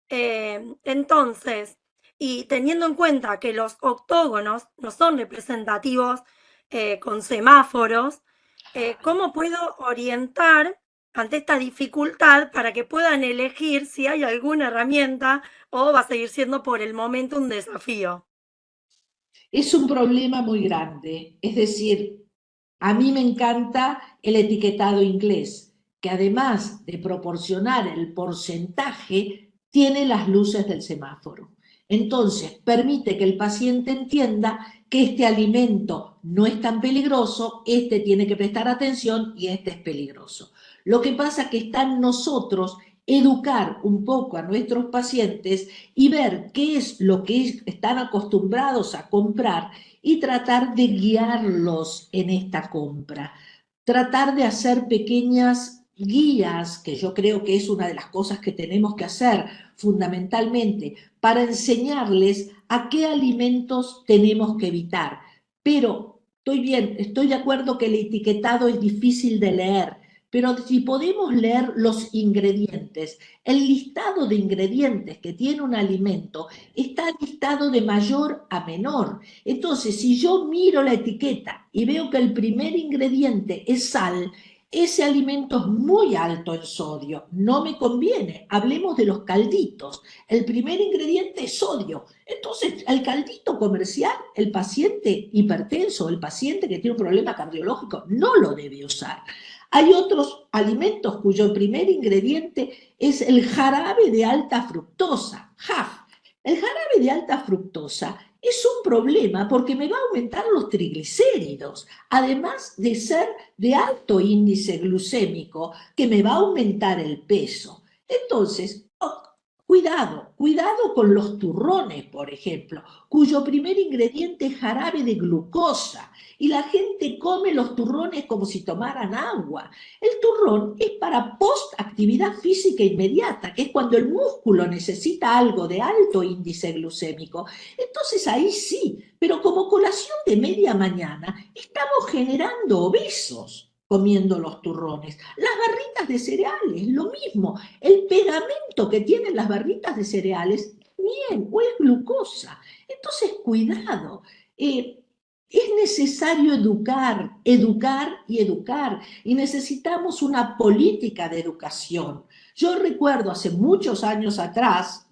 Entonces, y teniendo en cuenta que los octógonos no son representativos con semáforos, ¿cómo puedo orientar ante esta dificultad para que puedan elegir si hay alguna herramienta o va a seguir siendo por el momento un desafío? Es un problema muy grande, es decir, a mí me encanta el etiquetado inglés, que además de proporcionar el porcentaje, tiene las luces del semáforo. Entonces, permite que el paciente entienda que este alimento no es tan peligroso, este tiene que prestar atención y este es peligroso. Lo que pasa es que está en nosotros educar un poco a nuestros pacientes y ver qué es lo que están acostumbrados a comprar y tratar de guiarlos en esta compra. Tratar de hacer pequeñas guías, que yo creo que es una de las cosas que tenemos que hacer fundamentalmente, para enseñarles a qué alimentos tenemos que evitar. Pero estoy de acuerdo que el etiquetado es difícil de leer, pero si podemos leer los ingredientes, el listado de ingredientes que tiene un alimento está listado de mayor a menor. Entonces, si yo miro la etiqueta y veo que el primer ingrediente es sal, ese alimento es muy alto en sodio, no me conviene. Hablemos de los calditos. El primer ingrediente es sodio. Entonces, el caldito comercial, el paciente hipertenso, el paciente que tiene un problema cardiológico, no lo debe usar. Hay otros alimentos cuyo primer ingrediente es el jarabe de alta fructosa, JAF. El jarabe de alta fructosa es un problema porque me va a aumentar los triglicéridos, además de ser de alto índice glucémico, que me va a aumentar el peso. Entonces, cuidado con los turrones, por ejemplo, cuyo primer ingrediente es jarabe de glucosa, y la gente come los turrones como si tomaran agua. El turrón es para post-actividad física inmediata, que es cuando el músculo necesita algo de alto índice glucémico. Entonces ahí sí, pero como colación de media mañana, estamos generando obesos comiendo los turrones. Las barritas de cereales, lo mismo. El pegamento que tienen las barritas de cereales, bien, o es glucosa. Entonces, cuidado. Es necesario educar y educar, y necesitamos una política de educación. Yo recuerdo hace muchos años atrás,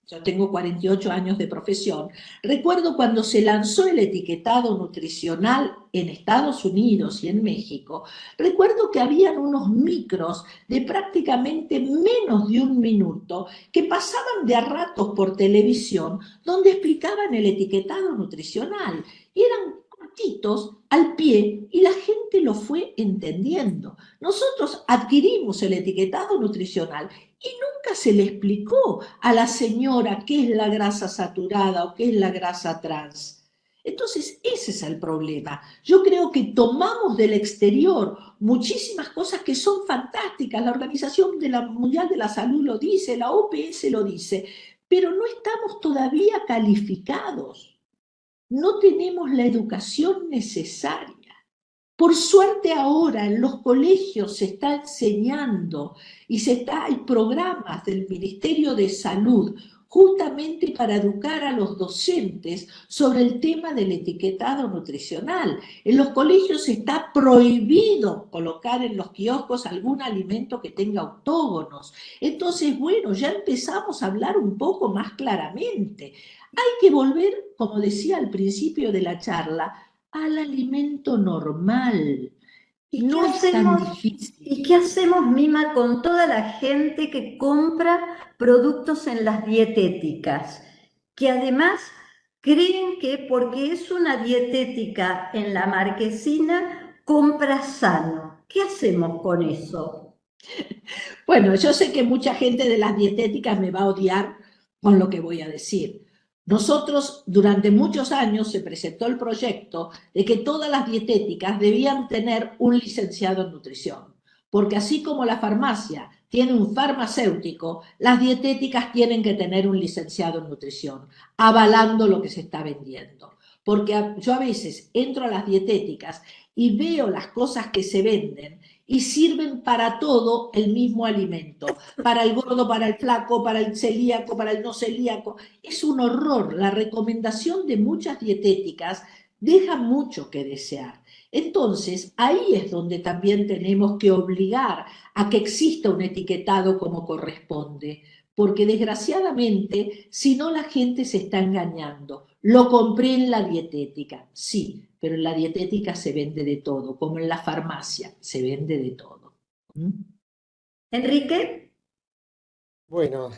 yo tengo 48 años de profesión, recuerdo cuando se lanzó el etiquetado nutricional en Estados Unidos y en México, recuerdo que habían unos micros de prácticamente menos de un minuto que pasaban de a ratos por televisión donde explicaban el etiquetado nutricional y eran cortitos al pie y la gente lo fue entendiendo. Nosotros adquirimos el etiquetado nutricional y nunca se le explicó a la señora qué es la grasa saturada o qué es la grasa trans. Entonces, ese es el problema. Yo creo que tomamos del exterior muchísimas cosas que son fantásticas. La Organización Mundial de la Salud lo dice, la OPS lo dice, pero no estamos todavía calificados. No tenemos la educación necesaria. Por suerte ahora en los colegios se está enseñando y hay programas del Ministerio de Salud justamente para educar a los docentes sobre el tema del etiquetado nutricional. En los colegios está prohibido colocar en los kioscos algún alimento que tenga octógonos. Entonces, bueno, ya empezamos a hablar un poco más claramente. Hay que volver, como decía al principio de la charla, al alimento normal. ¿Y no qué es tan hacemos, difícil. ¿Y qué hacemos, Mima, con toda la gente que compra productos en las dietéticas? Que además creen que porque es una dietética en la marquesina, compra sano. ¿Qué hacemos con eso? Bueno, yo sé que mucha gente de las dietéticas me va a odiar con lo que voy a decir. Nosotros, durante muchos años, se presentó el proyecto de que todas las dietéticas debían tener un licenciado en nutrición, porque así como la farmacia tiene un farmacéutico, las dietéticas tienen que tener un licenciado en nutrición, avalando lo que se está vendiendo. Porque yo a veces entro a las dietéticas y veo las cosas que se venden y sirven para todo el mismo alimento, para el gordo, para el flaco, para el celíaco, para el no celíaco. Es un horror. La recomendación de muchas dietéticas deja mucho que desear. Entonces, ahí es donde también tenemos que obligar a que exista un etiquetado como corresponde, porque desgraciadamente, si no, la gente se está engañando. Lo compré en la dietética, sí, pero en la dietética se vende de todo, como en la farmacia se vende de todo. ¿Mm? Enrique, Bueno,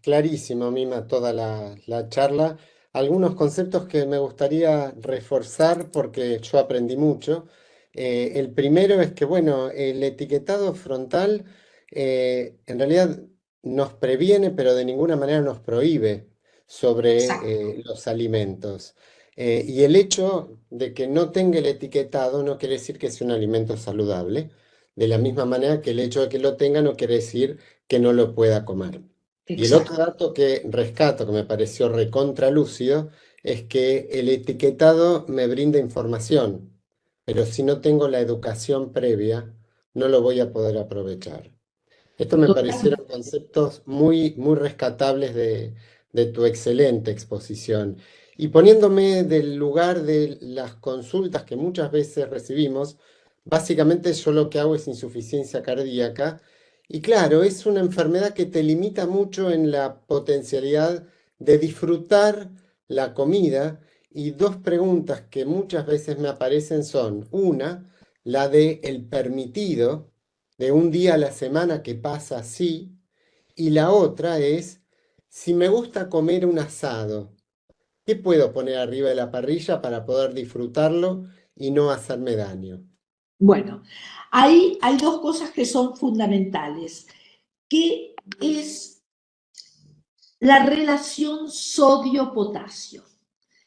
clarísimo, Mima, toda la charla. Algunos conceptos que me gustaría reforzar porque yo aprendí mucho. El primero es que, bueno, el etiquetado frontal en realidad nos previene, pero de ninguna manera nos prohíbe Exacto. sobre los alimentos. Y el hecho de que no tenga el etiquetado no quiere decir que sea un alimento saludable. De la misma manera que el hecho de que lo tenga no quiere decir que no lo pueda comer. Y el otro Exacto. dato que rescato, que me pareció recontralúcido, es que el etiquetado me brinda información, pero si no tengo la educación previa, no lo voy a poder aprovechar. Esto me Totalmente. parecieron conceptos muy, muy rescatables de tu excelente exposición. Y poniéndome del lugar de las consultas que muchas veces recibimos, básicamente yo lo que hago es insuficiencia cardíaca. Y claro, es una enfermedad que te limita mucho en la potencialidad de disfrutar la comida. Y dos preguntas que muchas veces me aparecen son, una, la de el permitido de un día a la semana que pasa así, y la otra es, si me gusta comer un asado, ¿qué puedo poner arriba de la parrilla para poder disfrutarlo y no hacerme daño? Bueno, ahí hay dos cosas que son fundamentales, que es la relación sodio-potasio.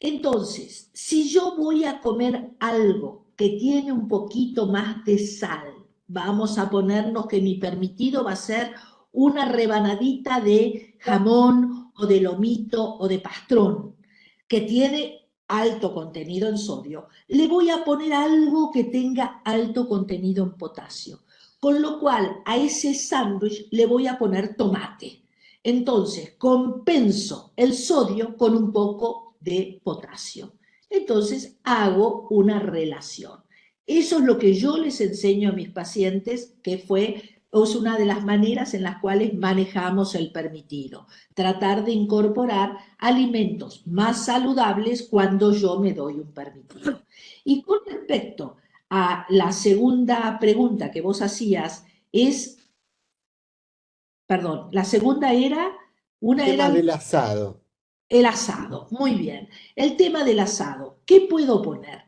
Entonces, si yo voy a comer algo que tiene un poquito más de sal, vamos a ponernos que mi permitido va a ser una rebanadita de jamón o de lomito o de pastrón, que tiene alto contenido en sodio, le voy a poner algo que tenga alto contenido en potasio, con lo cual a ese sándwich le voy a poner tomate. Entonces, compenso el sodio con un poco de potasio. Entonces, hago una relación. Eso es lo que yo les enseño a mis pacientes, que es una de las maneras en las cuales manejamos el permitido. Tratar de incorporar alimentos más saludables cuando yo me doy un permitido. Y con respecto a la segunda pregunta que vos hacías, perdón, la segunda era, El una tema era del asado. el asado. Muy bien. El tema del asado. ¿Qué puedo poner?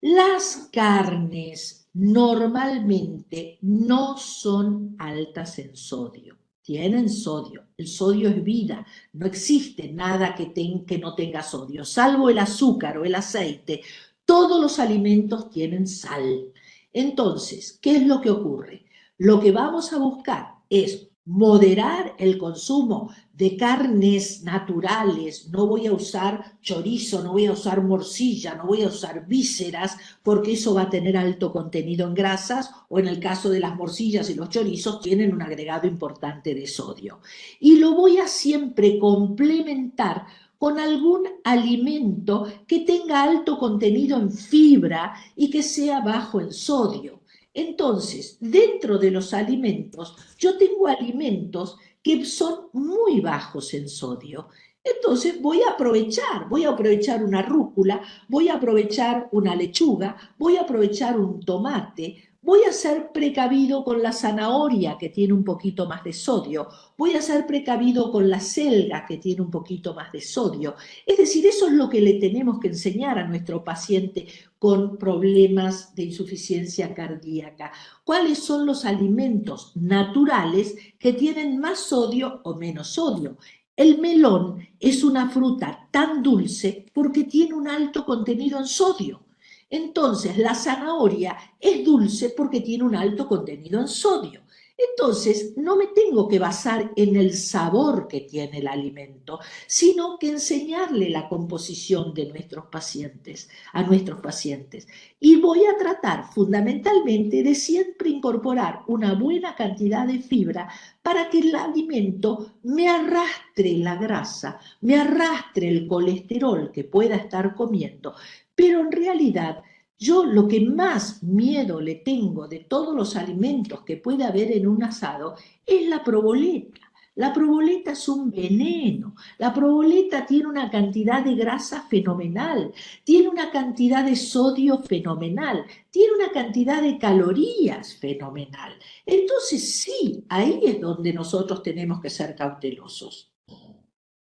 Las carnes normalmente no son altas en sodio. Tienen sodio. El sodio es vida. No existe nada que no tenga sodio, salvo el azúcar o el aceite. Todos los alimentos tienen sal. Entonces, ¿qué es lo que ocurre? Lo que vamos a buscar es moderar el consumo de carnes naturales. No voy a usar chorizo, no voy a usar morcilla, no voy a usar vísceras, porque eso va a tener alto contenido en grasas, o en el caso de las morcillas y los chorizos tienen un agregado importante de sodio. Y lo voy a siempre complementar con algún alimento que tenga alto contenido en fibra y que sea bajo en sodio. Entonces, dentro de los alimentos, yo tengo alimentos que son muy bajos en sodio. Entonces voy a aprovechar una rúcula, voy a aprovechar una lechuga, voy a aprovechar un tomate, voy a ser precavido con la zanahoria que tiene un poquito más de sodio, voy a ser precavido con la selga que tiene un poquito más de sodio. Es decir, eso es lo que le tenemos que enseñar a nuestro paciente con problemas de insuficiencia cardíaca. ¿Cuáles son los alimentos naturales que tienen más sodio o menos sodio? El melón es una fruta tan dulce porque tiene un alto contenido en sodio. Entonces, la zanahoria es dulce porque tiene un alto contenido en sodio. Entonces, no me tengo que basar en el sabor que tiene el alimento, sino que enseñarle la composición de a nuestros pacientes. Y voy a tratar fundamentalmente de siempre incorporar una buena cantidad de fibra para que el alimento me arrastre la grasa, me arrastre el colesterol que pueda estar comiendo, pero en realidad yo lo que más miedo le tengo de todos los alimentos que puede haber en un asado es la proboleta. La proboleta es un veneno. La proboleta tiene una cantidad de grasa fenomenal, tiene una cantidad de sodio fenomenal, tiene una cantidad de calorías fenomenal. Entonces sí, ahí es donde nosotros tenemos que ser cautelosos.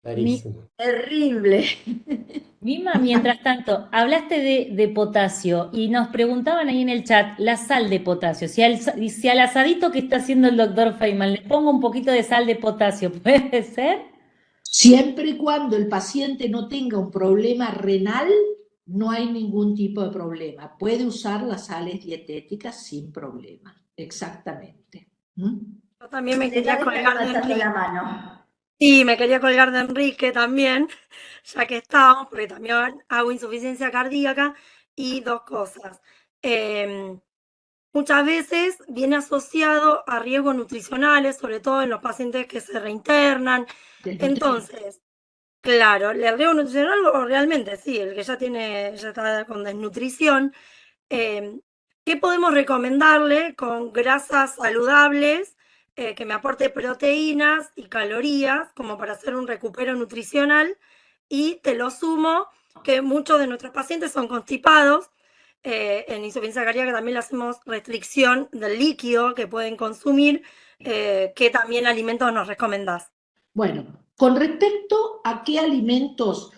Clarísimo. Terrible. Mima, mientras tanto, hablaste de potasio y nos preguntaban ahí en el chat la sal de potasio. Si al asadito que está haciendo el doctor Feynman le pongo un poquito de sal de potasio, ¿puede ser? Siempre y cuando el paciente no tenga un problema renal, no hay ningún tipo de problema. Puede usar las sales dietéticas sin problema. Exactamente. Yo también me Te quería está colgar de levantando Enrique. la mano. Sí, me quería colgar de Enrique también, ya que estábamos, porque también hago insuficiencia cardíaca y dos cosas. Em, Muchas veces viene asociado a riesgos nutricionales, sobre todo en los pacientes que se reinternan. Entonces, claro, el riesgo nutricional o realmente sí, el que ya está con desnutrición. ¿Qué podemos recomendarle con grasas saludables que me aporte proteínas y calorías como para hacer un recupero nutricional? Y te lo sumo que muchos de nuestros pacientes son constipados. En insuficiencia cardíaca también le hacemos restricción del líquido que pueden consumir. ¿Qué también alimentos nos recomendás? Bueno, con respecto a qué alimentos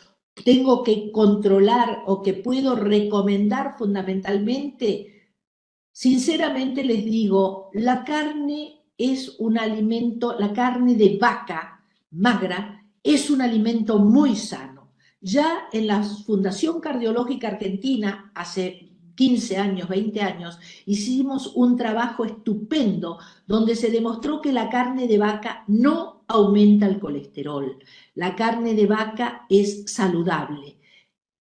tengo que controlar o que puedo recomendar fundamentalmente, sinceramente les digo, la carne es un alimento, la carne de vaca magra es un alimento muy sano. Ya en la Fundación Cardiológica Argentina, hace 15 años, 20 años, hicimos un trabajo estupendo donde se demostró que la carne de vaca no aumenta el colesterol. La carne de vaca es saludable.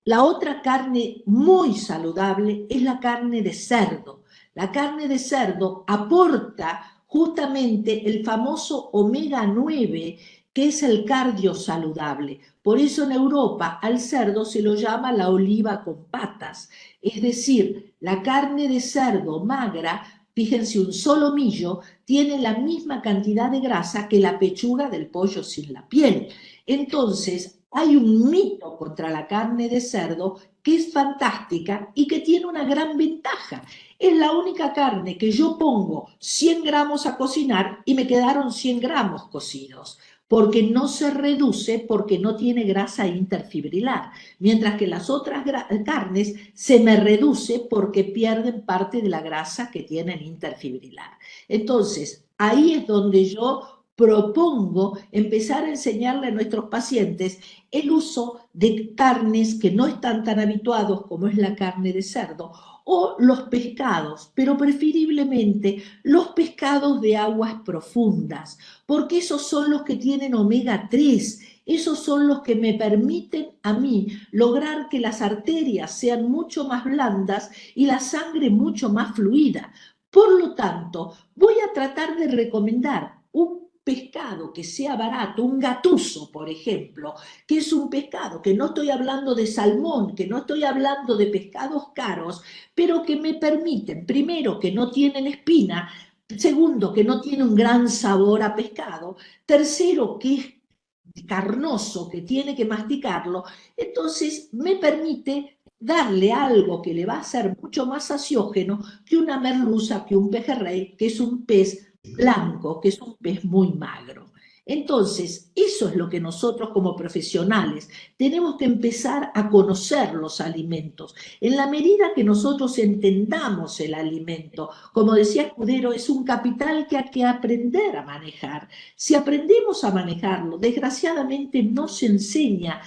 La otra carne muy saludable es la carne de cerdo. La carne de cerdo aporta justamente el famoso omega 9, que es el cardio saludable. Por eso en Europa al cerdo se lo llama la oliva con patas. Es decir, la carne de cerdo magra, fíjense, un solomillo tiene la misma cantidad de grasa que la pechuga del pollo sin la piel. Entonces, hay un mito contra la carne de cerdo que es fantástica y que tiene una gran ventaja. Es la única carne que yo pongo 100 gramos a cocinar y me quedaron 100 gramos cocidos, porque no se reduce, porque no tiene grasa interfibrilar, mientras que las otras carnes se me reduce porque pierden parte de la grasa que tienen interfibrilar. Entonces, ahí es donde yo propongo empezar a enseñarle a nuestros pacientes el uso de carnes que no están tan habituados como es la carne de cerdo o los pescados, pero preferiblemente los pescados de aguas profundas, porque esos son los que tienen omega 3, esos son los que me permiten a mí lograr que las arterias sean mucho más blandas y la sangre mucho más fluida. Por lo tanto, voy a tratar de recomendar un pescado que sea barato, un gatuso, por ejemplo, que es un pescado, que no estoy hablando de salmón, que no estoy hablando de pescados caros, pero que me permiten, primero, que no tienen espina, segundo, que no tiene un gran sabor a pescado, tercero, que es carnoso, que tiene que masticarlo, entonces me permite darle algo que le va a ser mucho más saciógeno que una merluza, que un pejerrey, que es un pez blanco, que es un pez muy magro. Entonces, eso es lo que nosotros como profesionales tenemos que empezar a conocer los alimentos. En la medida que nosotros entendamos el alimento, como decía Escudero, es un capital que hay que aprender a manejar. Si aprendemos a manejarlo, desgraciadamente no se enseña.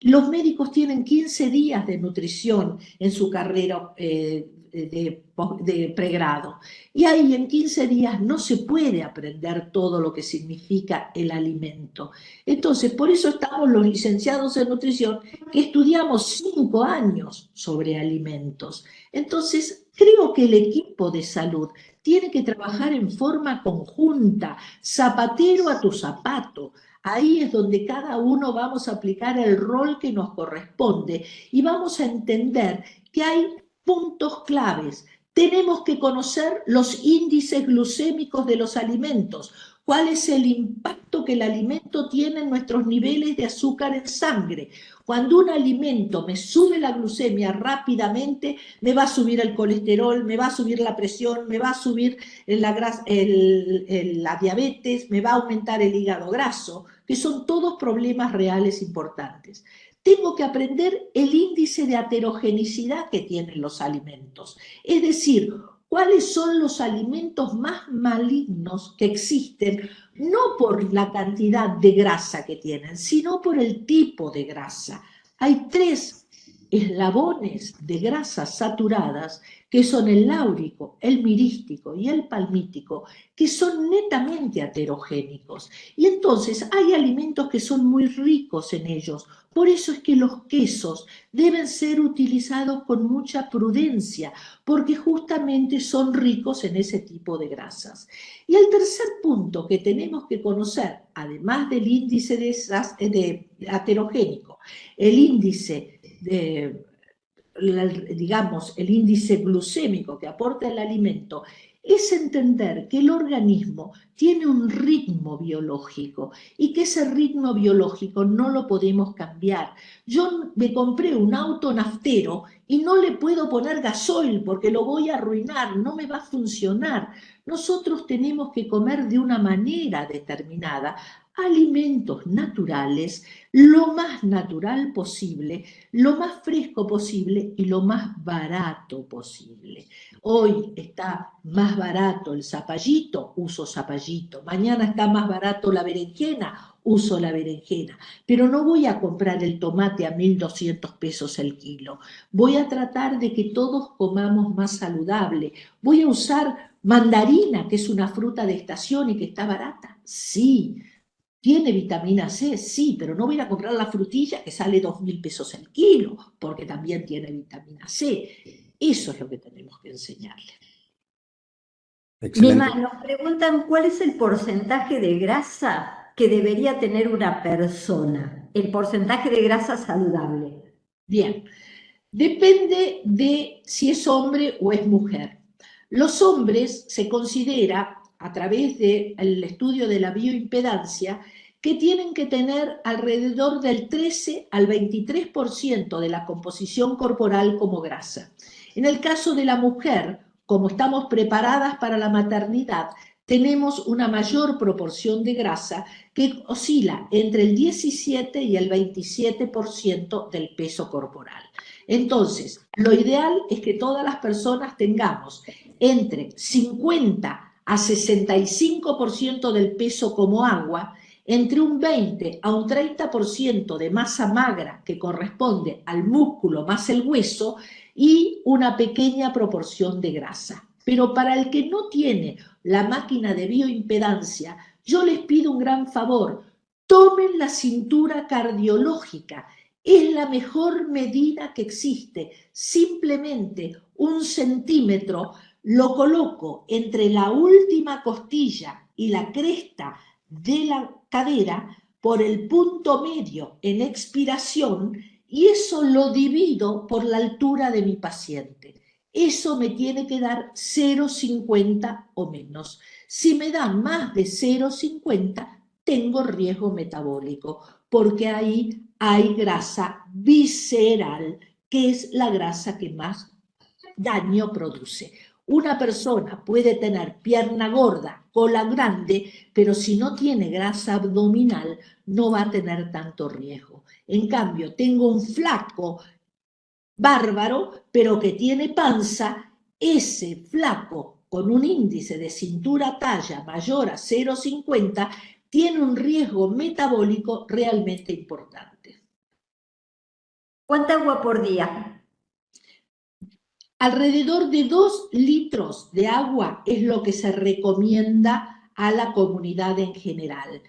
Los médicos tienen 15 días de nutrición en su carrera de pregrado. Y ahí en 15 días no se puede aprender todo lo que significa el alimento. Entonces, por eso estamos los licenciados en nutrición que estudiamos 5 años sobre alimentos. Entonces, creo que el equipo de salud tiene que trabajar en forma conjunta, zapatero a tu zapato. Ahí es donde cada uno vamos a aplicar el rol que nos corresponde y vamos a entender que hay puntos claves. Tenemos que conocer los índices glucémicos de los alimentos. cuál es el impacto que el alimento tiene en nuestros niveles de azúcar en sangre. Cuando un alimento me sube la glucemia rápidamente, me va a subir el colesterol, me va a subir la presión, me va a subir la diabetes, me va a aumentar el hígado graso, que son todos problemas reales importantes. Tengo que aprender el índice de heterogenicidad que tienen los alimentos, es decir, cuáles son los alimentos más malignos que existen, no por la cantidad de grasa que tienen, sino por el tipo de grasa. Hay 3 eslabones de grasas saturadas, que son el láurico, el mirístico y el palmítico, que son netamente heterogénicos. Y entonces hay alimentos que son muy ricos en ellos. Por eso es que los quesos deben ser utilizados con mucha prudencia, porque justamente son ricos en ese tipo de grasas. Y el tercer punto que tenemos que conocer, además del índice de heterogénico, el índice digamos, el índice glucémico que aporta el alimento, es entender que el organismo tiene un ritmo biológico y que ese ritmo biológico no lo podemos cambiar. Yo me compré un auto naftero y no le puedo poner gasoil porque lo voy a arruinar, no me va a funcionar. Nosotros tenemos que comer de una manera determinada alimentos naturales, lo más natural posible, lo más fresco posible y lo más barato posible. Hoy está más barato el zapallito, uso zapallito. Mañana está más barato la berenjena, uso la berenjena. Pero no voy a comprar el tomate a 1.200 pesos el kilo. Voy a tratar de que todos comamos más saludable. Voy a usar mandarina, que es una fruta de estación y que está barata. Sí. ¿Tiene vitamina C? Sí, pero no voy a comprar la frutilla que sale 2.000 pesos el kilo, porque también tiene vitamina C. Eso es lo que tenemos que enseñarle. Excelente. Mima, nos preguntan cuál es el porcentaje de grasa que debería tener una persona, el porcentaje de grasa saludable. Bien, depende de si es hombre o es mujer. Los hombres se considera, a través del estudio de la bioimpedancia, que tienen que tener alrededor del 13 al 23% de la composición corporal como grasa. En el caso de la mujer, como estamos preparadas para la maternidad, tenemos una mayor proporción de grasa que oscila entre el 17 y el 27% del peso corporal. Entonces, lo ideal es que todas las personas tengamos entre 50 a 65% del peso como agua, entre un 20 a un 30% de masa magra que corresponde al músculo más el hueso y una pequeña proporción de grasa. Pero para el que no tiene la máquina de bioimpedancia, yo les pido un gran favor, tomen la cintura cardiológica. Es la mejor medida que existe. Simplemente 1 centímetro lo coloco entre la última costilla y la cresta de la cadera por el punto medio en expiración y eso lo divido por la altura de mi paciente. Eso me tiene que dar 0,50 o menos. Si me da más de 0,50, tengo riesgo metabólico, porque ahí hay grasa visceral, que es la grasa que más daño produce. Una persona puede tener pierna gorda, cola grande, pero si no tiene grasa abdominal, no va a tener tanto riesgo. En cambio, tengo un flaco bárbaro, pero que tiene panza, ese flaco con un índice de cintura talla mayor a 0,50 tiene un riesgo metabólico realmente importante. ¿Cuánta agua por día? Alrededor de 2 litros de agua es lo que se recomienda a la comunidad en general.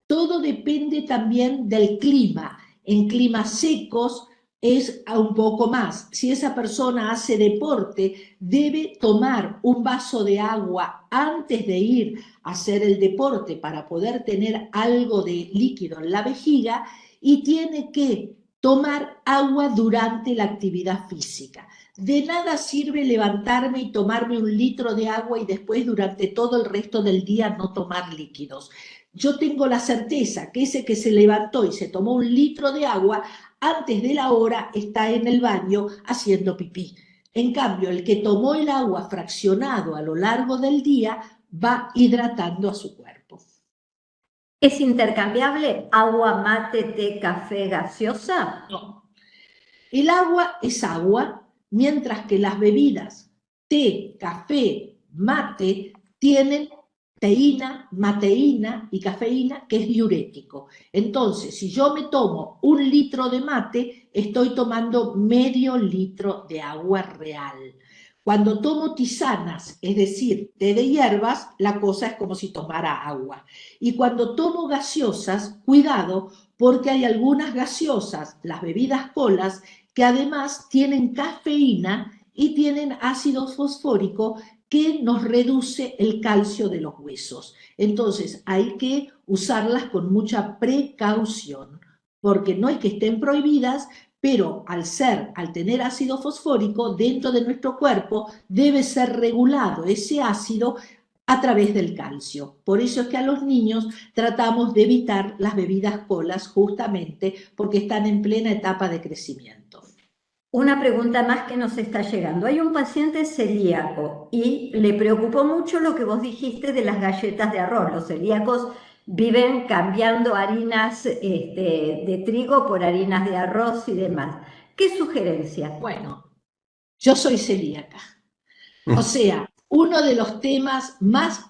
Todo depende también del clima. En climas secos es un poco más. Si esa persona hace deporte, debe tomar un vaso de agua antes de ir a hacer el deporte para poder tener algo de líquido en la vejiga y tiene que tomar agua durante la actividad física. de nada sirve levantarme y tomarme un litro de agua y después durante todo el resto del día no tomar líquidos. Yo tengo la certeza que ese que se levantó y se tomó un litro de agua, antes de la hora está en el baño haciendo pipí. En cambio, el que tomó el agua fraccionado a lo largo del día va hidratando a su cuerpo. ¿Es intercambiable agua, mate, té, café, gaseosa? No. El agua es agua, mientras que las bebidas, té, café, mate, tienen teína, mateína y cafeína, que es diurético. Entonces, si yo me tomo un litro de mate, estoy tomando medio litro de agua real. Cuando tomo tisanas, es decir, té de hierbas, la cosa es como si tomara agua. Y cuando tomo gaseosas, cuidado, porque hay algunas gaseosas, las bebidas colas, que además tienen cafeína y tienen ácido fosfórico que nos reduce el calcio de los huesos. Entonces hay que usarlas con mucha precaución, porque no es que estén prohibidas, pero al tener ácido fosfórico dentro de nuestro cuerpo, debe ser regulado ese ácido a través del calcio. Por eso es que a los niños tratamos de evitar las bebidas colas justamente porque están en plena etapa de crecimiento. Una pregunta más que nos está llegando. Hay un paciente celíaco y le preocupó mucho lo que vos dijiste de las galletas de arroz. Los celíacos viven cambiando harinas de trigo por harinas de arroz y demás. ¿Qué sugerencia? Bueno, yo soy celíaca. O sea, uno de los temas más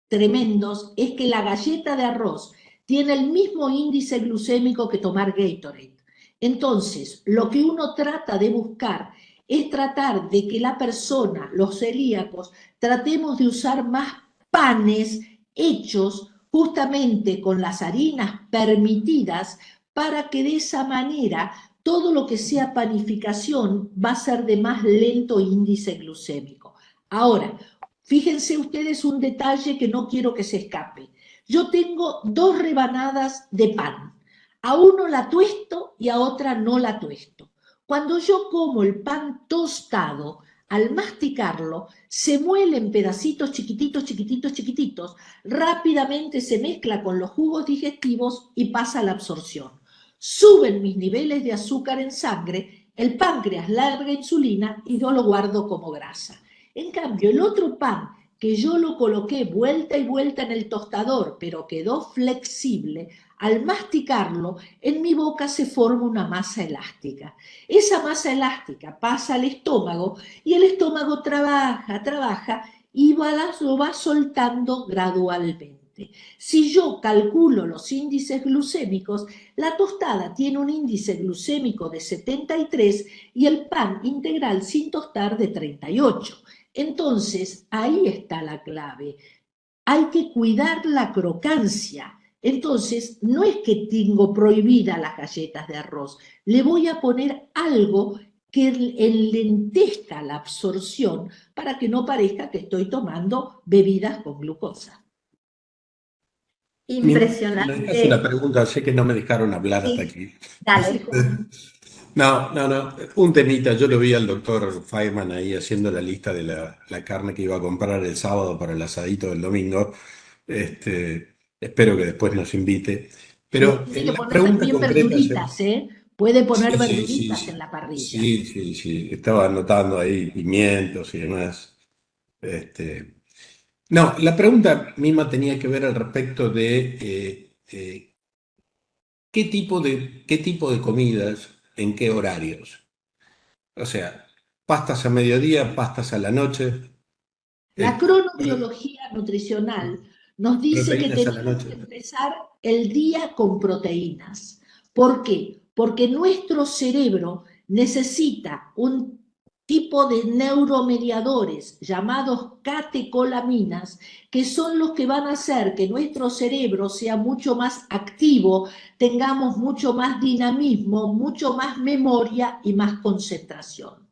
tremendos es que la galleta de arroz tiene el mismo índice glucémico que tomar Gatorade. Entonces, lo que uno trata de buscar es tratar de que la persona, los celíacos, tratemos de usar más panes hechos justamente con las harinas permitidas para que de esa manera todo lo que sea panificación va a ser de más lento índice glucémico. Ahora, fíjense ustedes un detalle que no quiero que se escape. Yo tengo 2 rebanadas de pan. A uno la tuesto y a otra no la tuesto. Cuando yo como el pan tostado, al masticarlo, se muele en pedacitos chiquititos, chiquititos, chiquititos, rápidamente se mezcla con los jugos digestivos y pasa a la absorción. Suben mis niveles de azúcar en sangre, el páncreas larga insulina y yo lo guardo como grasa. En cambio, el otro pan, que yo lo coloqué vuelta y vuelta en el tostador, pero quedó flexible, al masticarlo, en mi boca se forma una masa elástica. Esa masa elástica pasa al estómago y el estómago trabaja y lo va soltando gradualmente. Si yo calculo los índices glucémicos, la tostada tiene un índice glucémico de 73 y el pan integral sin tostar de 38. Entonces, ahí está la clave. Hay que cuidar la crocancia. Entonces, no es que tengo prohibidas las galletas de arroz, le voy a poner algo que enlentezca la absorción para que no parezca que estoy tomando bebidas con glucosa. Impresionante. Me dejas una pregunta, sé que no me dejaron hablar hasta aquí. Dale. No. Un temita, yo lo vi al doctor Feynman ahí haciendo la lista de la carne que iba a comprar el sábado para el asadito del domingo. Espero que después nos invite. Pero Tiene que la poner pregunta también concreta... verduritas, ¿eh? Puede poner Sí, verduritas en la parrilla. Sí. Estaba anotando ahí pimientos y demás. No, la pregunta misma tenía que ver al respecto de qué tipo de comidas, en qué horarios. O sea, pastas a mediodía, pastas a la noche, La cronobiología nutricional nos dice que proteínas a la tenemos noche. que empezar el día con proteínas. ¿Por qué? Porque nuestro cerebro necesita un tipo de neuromediadores llamados catecolaminas, que son los que van a hacer que nuestro cerebro sea mucho más activo, tengamos mucho más dinamismo, mucho más memoria y más concentración.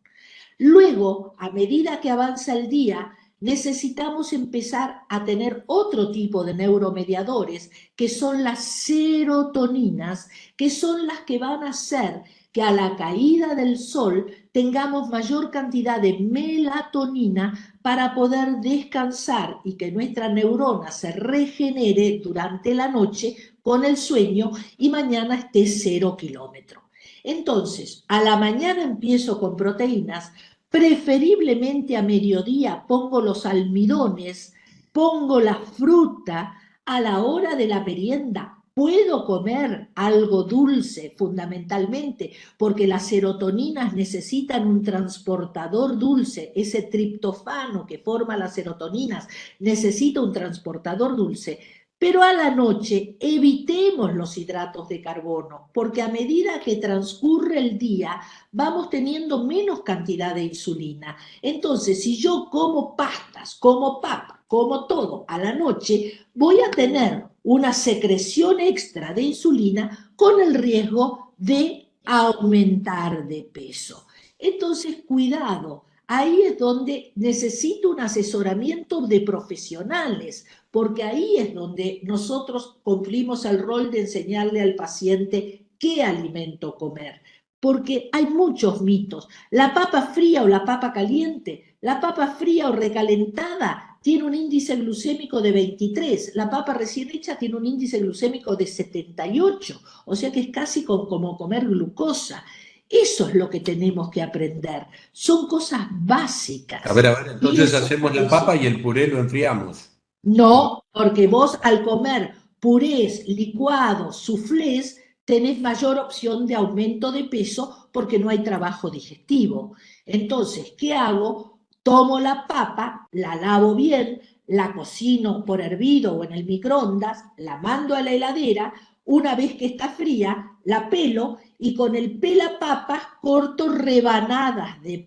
Luego, a medida que avanza el día, necesitamos empezar a tener otro tipo de neuromediadores, que son las serotoninas, que son las que van a hacer que a la caída del sol tengamos mayor cantidad de melatonina para poder descansar y que nuestra neurona se regenere durante la noche con el sueño y mañana esté 0 kilómetros. Entonces, a la mañana empiezo con proteínas, preferiblemente a mediodía pongo los almidones, pongo la fruta. A la hora de la merienda puedo comer algo dulce, fundamentalmente, porque las serotoninas necesitan un transportador dulce, ese triptofano que forma las serotoninas necesita un transportador dulce. Pero a la noche evitemos los hidratos de carbono, porque a medida que transcurre el día vamos teniendo menos cantidad de insulina. Entonces, si yo como pastas, como papa, como todo a la noche, voy a tener una secreción extra de insulina con el riesgo de aumentar de peso. Entonces, cuidado. Ahí es donde necesito un asesoramiento de profesionales, porque ahí es donde nosotros cumplimos el rol de enseñarle al paciente qué alimento comer. Porque hay muchos mitos. La papa fría o la papa caliente, la papa fría o recalentada tiene un índice glucémico de 23, la papa recién hecha tiene un índice glucémico de 78, o sea que es casi como comer glucosa. Eso es lo que tenemos que aprender. Son cosas básicas. A ver, entonces hacemos la papa y el puré lo enfriamos. No, porque vos al comer purés, licuados, soufflés, tenés mayor opción de aumento de peso porque no hay trabajo digestivo. Entonces, ¿qué hago? Tomo la papa, la lavo bien, la cocino por hervido o en el microondas, la mando a la heladera, una vez que está fría, la pelo y con el pelapapas corto rebanadas de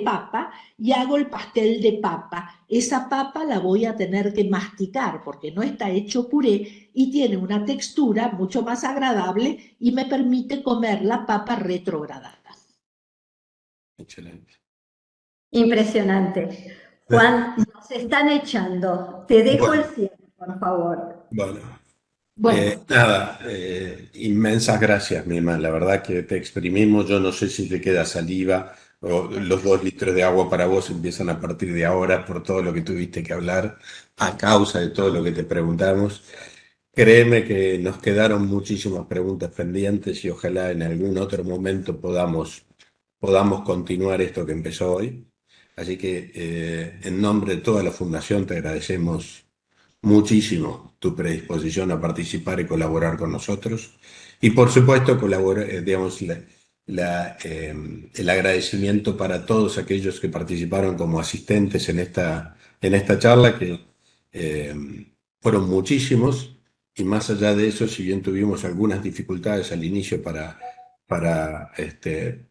papa y hago el pastel de papa. Esa papa la voy a tener que masticar porque no está hecho puré y tiene una textura mucho más agradable y me permite comer la papa retrogradada. Excelente. Impresionante. Juan, nos están echando. Te dejo el cierre, por favor. Bueno, nada, inmensas gracias, Mima. La verdad que te exprimimos. Yo no sé si te queda saliva o los 2 litros de agua para vos empiezan a partir de ahora por todo lo que tuviste que hablar a causa de todo lo que te preguntamos. Créeme que nos quedaron muchísimas preguntas pendientes y ojalá en algún otro momento podamos continuar esto que empezó hoy. Así que en nombre de toda la Fundación te agradecemos muchísimo tu predisposición a participar y colaborar con nosotros. Y por supuesto, digamos, el agradecimiento para todos aquellos que participaron como asistentes en esta charla, que fueron muchísimos. Y más allá de eso, si bien tuvimos algunas dificultades al inicio para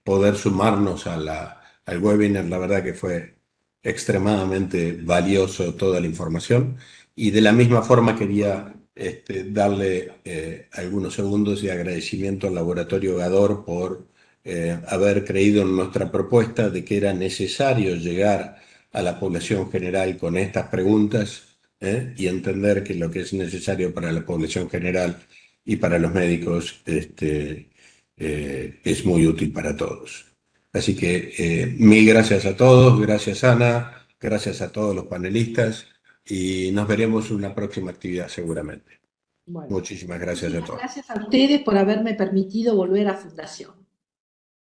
poder sumarnos al webinar, la verdad que fue extremadamente valioso toda la información. Y de la misma forma quería darle algunos segundos de agradecimiento al Laboratorio Gador por haber creído en nuestra propuesta de que era necesario llegar a la población general con estas preguntas y entender que lo que es necesario para la población general y para los médicos es muy útil para todos. Así que mil gracias a todos, gracias Ana, gracias a todos los panelistas y nos veremos en una próxima actividad seguramente. Bueno, muchísimas gracias a todos. Gracias a ustedes por haberme permitido volver a Fundación.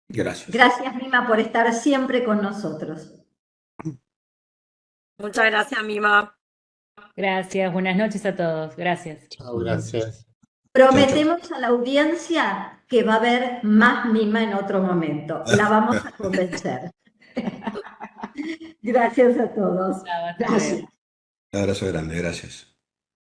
Gracias. Gracias, Mima, por estar siempre con nosotros. Muchas gracias, Mima. Gracias, buenas noches a todos. Gracias. Chao, gracias. Prometemos a la audiencia que va a haber más Mima en otro momento. La vamos a convencer. Gracias a todos. Gracias. Un abrazo grande, gracias.